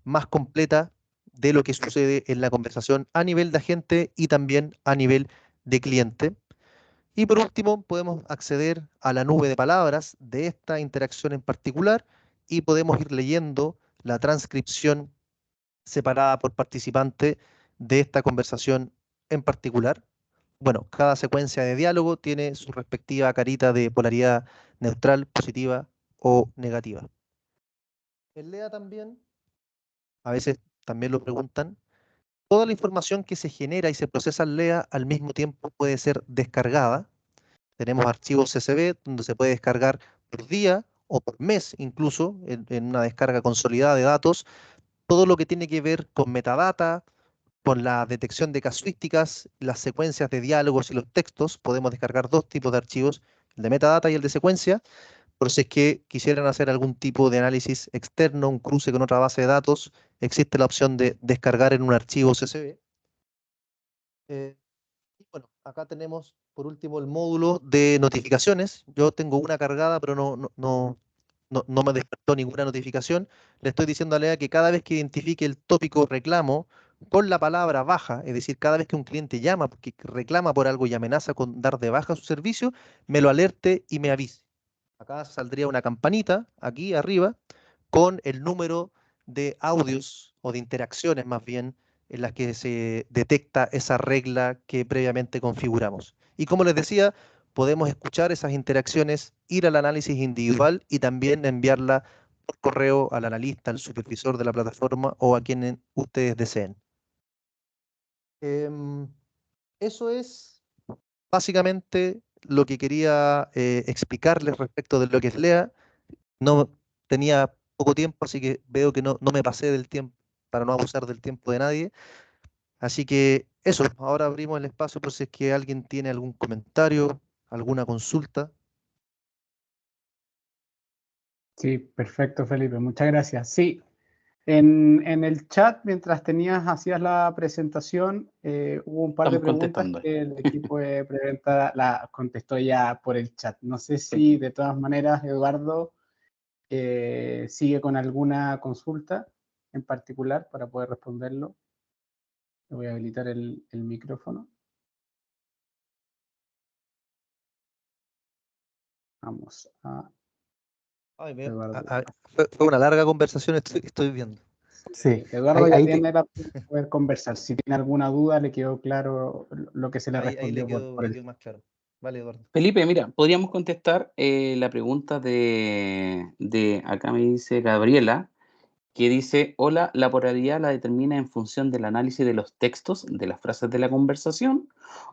más completa de lo que sucede en la conversación a nivel de agente y también a nivel de cliente. Y por último, podemos acceder a la nube de palabras de esta interacción en particular y podemos ir leyendo la transcripción separada por participante de esta conversación en particular. Bueno, cada secuencia de diálogo tiene su respectiva carita de polaridad neutral, positiva o negativa. En Lea también, a veces también lo preguntan, toda la información que se genera y se procesa en Lea al mismo tiempo puede ser descargada. Tenemos archivos CSV donde se puede descargar por día o por mes, incluso en una descarga consolidada de datos, todo lo que tiene que ver con metadata, con la detección de casuísticas, las secuencias de diálogos y los textos. Podemos descargar dos tipos de archivos, el de metadata y el de secuencia, por si es que quisieran hacer algún tipo de análisis externo, un cruce con otra base de datos, existe la opción de descargar en un archivo CSV. Y bueno, acá tenemos por último el módulo de notificaciones. Yo tengo una cargada, pero no me despertó ninguna notificación. Le estoy diciendo a Lea que cada vez que identifique el tópico reclamo con la palabra baja, es decir, cada vez que un cliente llama porque reclama por algo y amenaza con dar de baja su servicio, me lo alerte y me avise. Acá saldría una campanita aquí arriba con el número de audios o de interacciones más bien en las que se detecta esa regla que previamente configuramos. Y como les decía, podemos escuchar esas interacciones, ir al análisis individual y también enviarla por correo al analista, al supervisor de la plataforma o a quien ustedes deseen. Eso es básicamente lo que quería explicarles respecto de lo que es Lea. No tenía poco tiempo, así que veo que no me pasé del tiempo para no abusar del tiempo de nadie. Así que eso, ahora abrimos el espacio por si es que alguien tiene algún comentario, alguna consulta. Sí, perfecto, Felipe. Muchas gracias. Sí, en el chat, mientras hacías la presentación, hubo un par de Estamos preguntas contestando. que el equipo de Preventa la contestó ya por el chat. No sé si de todas maneras Eduardo sigue con alguna consulta en particular para poder responderlo. Le voy a habilitar el micrófono. Vamos a Eduardo. Fue una larga conversación, estoy viendo. Sí, Eduardo ya tiene la opción de poder conversar. Si tiene alguna duda, le quedó claro lo que se le respondió por le el... quedó más claro. Vale, Eduardo. Felipe, mira, podríamos contestar la pregunta acá me dice Gabriela, que dice, hola, la polaridad la determina en función del análisis de los textos, de las frases de la conversación,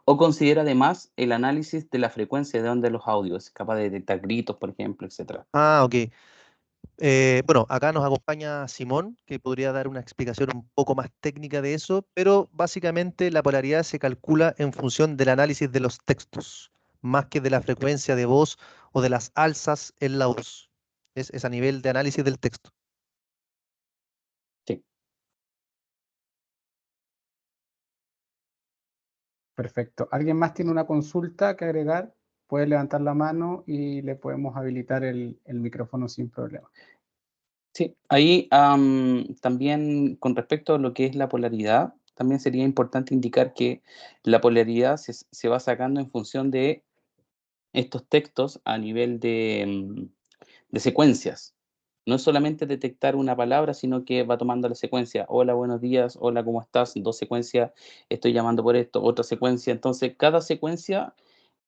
o considera además el análisis de la frecuencia de onda de los audios, capaz de detectar gritos, por ejemplo, etcétera. Ah, ok. Bueno, acá nos acompaña Simón, que podría dar una explicación un poco más técnica de eso, pero básicamente la polaridad se calcula en función del análisis de los textos, más que de la frecuencia de voz o de las alzas en la voz. Es a nivel de análisis del texto. Sí. Perfecto. ¿Alguien más tiene una consulta que agregar? Puede levantar la mano y le podemos habilitar el micrófono sin problema. Sí, ahí también con respecto a lo que es la polaridad, también sería importante indicar que la polaridad se va sacando en función de estos textos a nivel de secuencias. No es solamente detectar una palabra, sino que va tomando la secuencia. Hola, buenos días, hola, ¿cómo estás? Dos secuencias, estoy llamando por esto, otra secuencia. Entonces, cada secuencia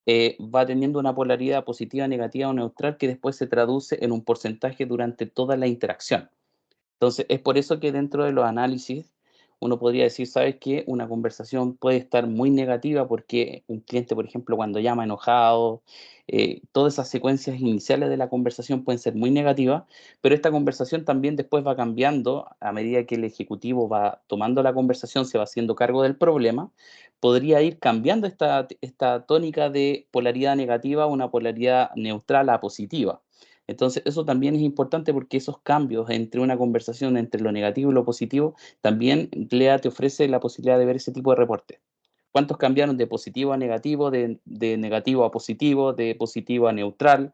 va teniendo una polaridad positiva, negativa o neutral que después se traduce en un porcentaje durante toda la interacción. Entonces, es por eso que dentro de los análisis uno podría decir, ¿sabes qué? Una conversación puede estar muy negativa porque un cliente, por ejemplo, cuando llama enojado, todas esas secuencias iniciales de la conversación pueden ser muy negativas, pero esta conversación también después va cambiando a medida que el ejecutivo va tomando la conversación, se va haciendo cargo del problema, podría ir cambiando esta tónica de polaridad negativa a una polaridad neutral a positiva. Entonces, eso también es importante porque esos cambios entre una conversación entre lo negativo y lo positivo, también Lea te ofrece la posibilidad de ver ese tipo de reportes. ¿Cuántos cambiaron de positivo a negativo, de negativo a positivo, de positivo a neutral?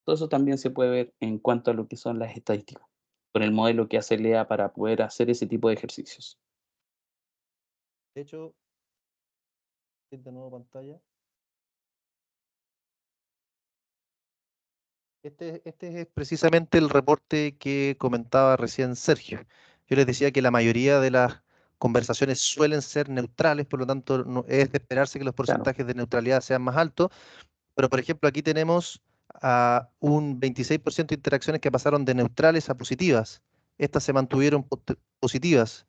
Todo eso también se puede ver en cuanto a lo que son las estadísticas, con el modelo que hace Lea para poder hacer ese tipo de ejercicios. De hecho, de nuevo pantalla. Este es precisamente el reporte que comentaba recién Sergio. Yo les decía que la mayoría de las conversaciones suelen ser neutrales, por lo tanto no, es de esperarse que los porcentajes de neutralidad sean más altos, pero por ejemplo aquí tenemos a un 26% de interacciones que pasaron de neutrales a positivas. Estas se mantuvieron positivas,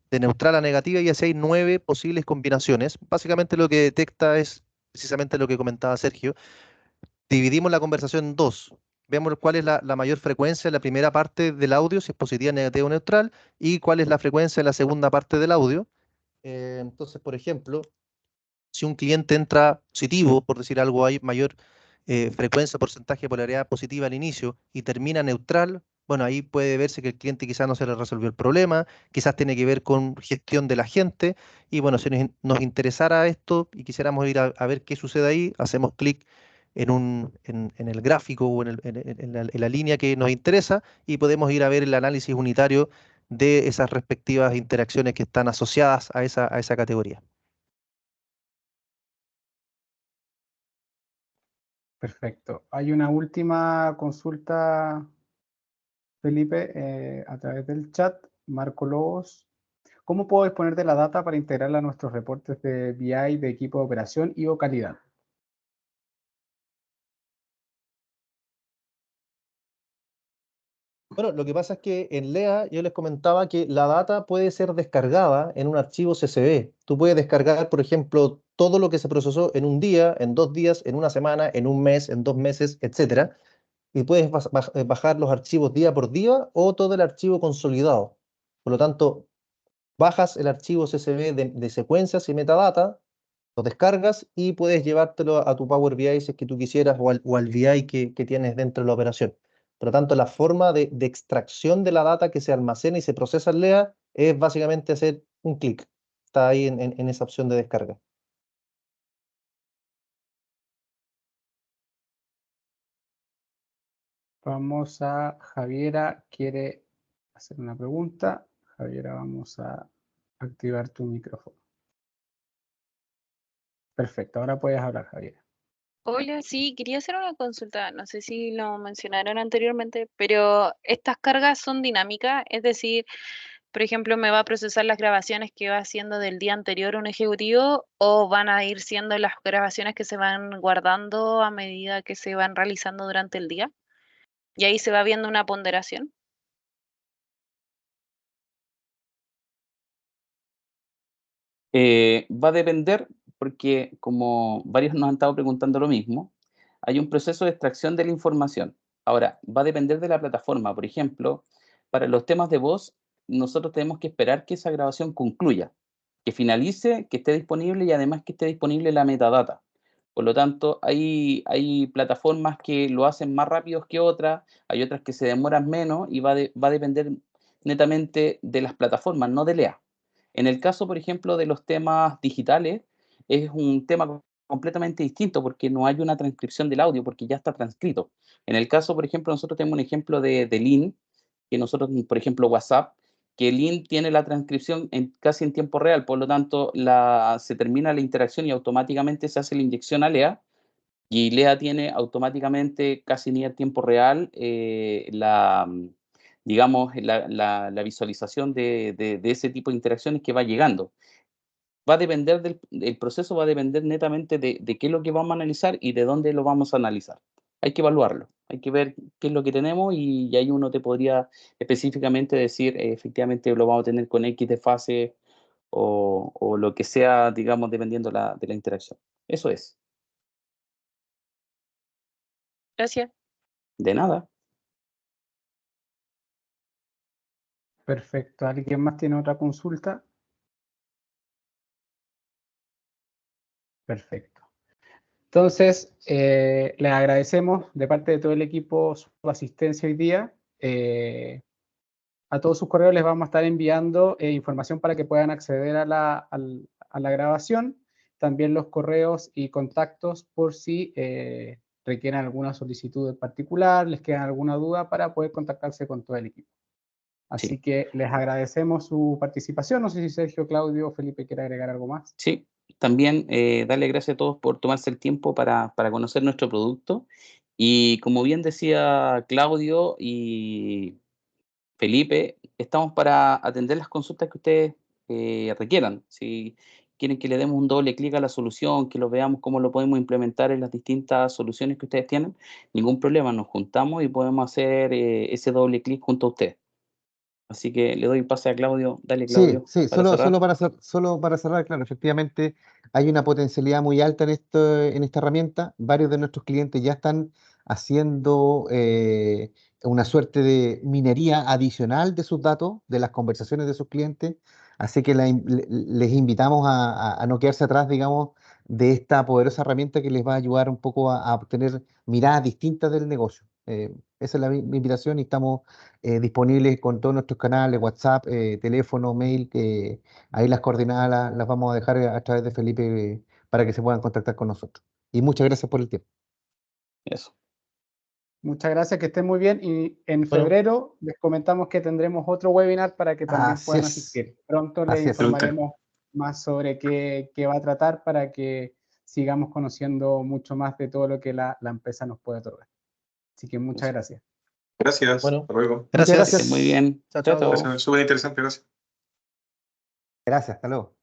de neutral a negativa, y así hay 9 posibles combinaciones. Básicamente lo que detecta es precisamente lo que comentaba Sergio. Dividimos la conversación en dos. Vemos cuál es la mayor frecuencia en la primera parte del audio, si es positiva, negativa o neutral, y cuál es la frecuencia en la segunda parte del audio. Entonces, por ejemplo, si un cliente entra positivo, por decir algo, hay mayor frecuencia, porcentaje de polaridad positiva al inicio y termina neutral, bueno, ahí puede verse que el cliente quizás no se le resolvió el problema, quizás tiene que ver con gestión de la gente, y bueno, si nos interesara esto y quisiéramos ir a ver qué sucede ahí, hacemos clic en el gráfico o en la línea que nos interesa y podemos ir a ver el análisis unitario de esas respectivas interacciones que están asociadas a esa categoría. Perfecto. Hay una última consulta, Felipe, a través del chat. Marco Lobos. ¿Cómo puedo disponer de la data para integrarla a nuestros reportes de BI de equipo de operación y o calidad? Bueno, lo que pasa es que en Lea yo les comentaba que la data puede ser descargada en un archivo CSV. Tú puedes descargar, por ejemplo, todo lo que se procesó en un día, en 2 días, en una semana, en un mes, en 2 meses, etcétera. Y puedes bajar los archivos día por día o todo el archivo consolidado. Por lo tanto, bajas el archivo CSV de secuencias y metadata, lo descargas y puedes llevártelo a tu Power BI si es que tú quisieras o al BI que tienes dentro de la operación. Por lo tanto, la forma de extracción de la data que se almacena y se procesa en Lea es básicamente hacer un clic. Está ahí en esa opción de descarga. Vamos a Javiera, quiere hacer una pregunta. Javiera, vamos a activar tu micrófono. Perfecto, ahora puedes hablar, Javiera. Hola, sí, quería hacer una consulta. No sé si lo mencionaron anteriormente, pero estas cargas son dinámicas, es decir, por ejemplo, me va a procesar las grabaciones que va haciendo del día anterior un ejecutivo o van a ir siendo las grabaciones que se van guardando a medida que se van realizando durante el día. Y ahí se va viendo una ponderación. Va a depender porque, como varios nos han estado preguntando lo mismo, hay un proceso de extracción de la información. Ahora, va a depender de la plataforma. Por ejemplo, para los temas de voz, nosotros tenemos que esperar que esa grabación concluya, que finalice, que esté disponible y además que esté disponible la metadata. Por lo tanto, hay plataformas que lo hacen más rápido que otras, hay otras que se demoran menos y va a depender netamente de las plataformas, no de Lea. En el caso, por ejemplo, de los temas digitales, es un tema completamente distinto porque no hay una transcripción del audio porque ya está transcrito. En el caso, por ejemplo, nosotros tenemos un ejemplo de Lean, que nosotros, por ejemplo, WhatsApp, que Lean tiene la transcripción casi en tiempo real, por lo tanto, se termina la interacción y automáticamente se hace la inyección a Lea, y Lea tiene automáticamente, casi ni a tiempo real, digamos, la visualización de ese tipo de interacciones que va llegando. va a depender el proceso va a depender netamente de qué es lo que vamos a analizar y de dónde lo vamos a analizar. Hay que evaluarlo, hay que ver qué es lo que tenemos y ahí uno te podría específicamente decir, efectivamente lo vamos a tener con X de fase o lo que sea, digamos, dependiendo de la interacción. Eso es. Gracias. De nada. Perfecto. ¿Alguien más tiene otra consulta? Perfecto. Entonces, les agradecemos de parte de todo el equipo su asistencia hoy día. A todos sus correos les vamos a estar enviando información para que puedan acceder a la grabación. También los correos y contactos por si requieren alguna solicitud en particular, les queda alguna duda para poder contactarse con todo el equipo. Así Sí. que les agradecemos su participación. No sé si Sergio, Claudio o Felipe quiere agregar algo más. Sí, también darle gracias a todos por tomarse el tiempo para conocer nuestro producto. Y como bien decía Claudio y Felipe, estamos para atender las consultas que ustedes requieran. Si quieren que le demos un doble clic a la solución, que lo veamos cómo lo podemos implementar en las distintas soluciones que ustedes tienen, ningún problema, nos juntamos y podemos hacer ese doble clic junto a ustedes. Así que le doy pase a Claudio. Dale, Sí, Claudio, sí, para cerrar. solo para cerrar, claro, efectivamente hay una potencialidad muy alta en esta herramienta. Varios de nuestros clientes ya están haciendo una suerte de minería adicional de sus datos, de las conversaciones de sus clientes. Así que les invitamos a no quedarse atrás, digamos, de esta poderosa herramienta que les va a ayudar un poco a obtener miradas distintas del negocio. Esa es mi invitación y estamos disponibles con todos nuestros canales, WhatsApp, teléfono, mail, que ahí las coordenadas las vamos a dejar a través de Felipe para que se puedan contactar con nosotros. Y muchas gracias por el tiempo. Eso. Muchas gracias, que estén muy bien. Y en Bueno. febrero les comentamos que tendremos otro webinar para que también Así puedan es. asistir. Pronto les Así es. informaremos más sobre qué va a tratar para que sigamos conociendo mucho más de todo lo que la empresa nos puede otorgar. Así que muchas gracias. Gracias. Bueno, Hasta luego. Muchas gracias. gracias. Muy bien. Chao, Chao, chao. chao. Súper interesante, gracias. Gracias, hasta luego.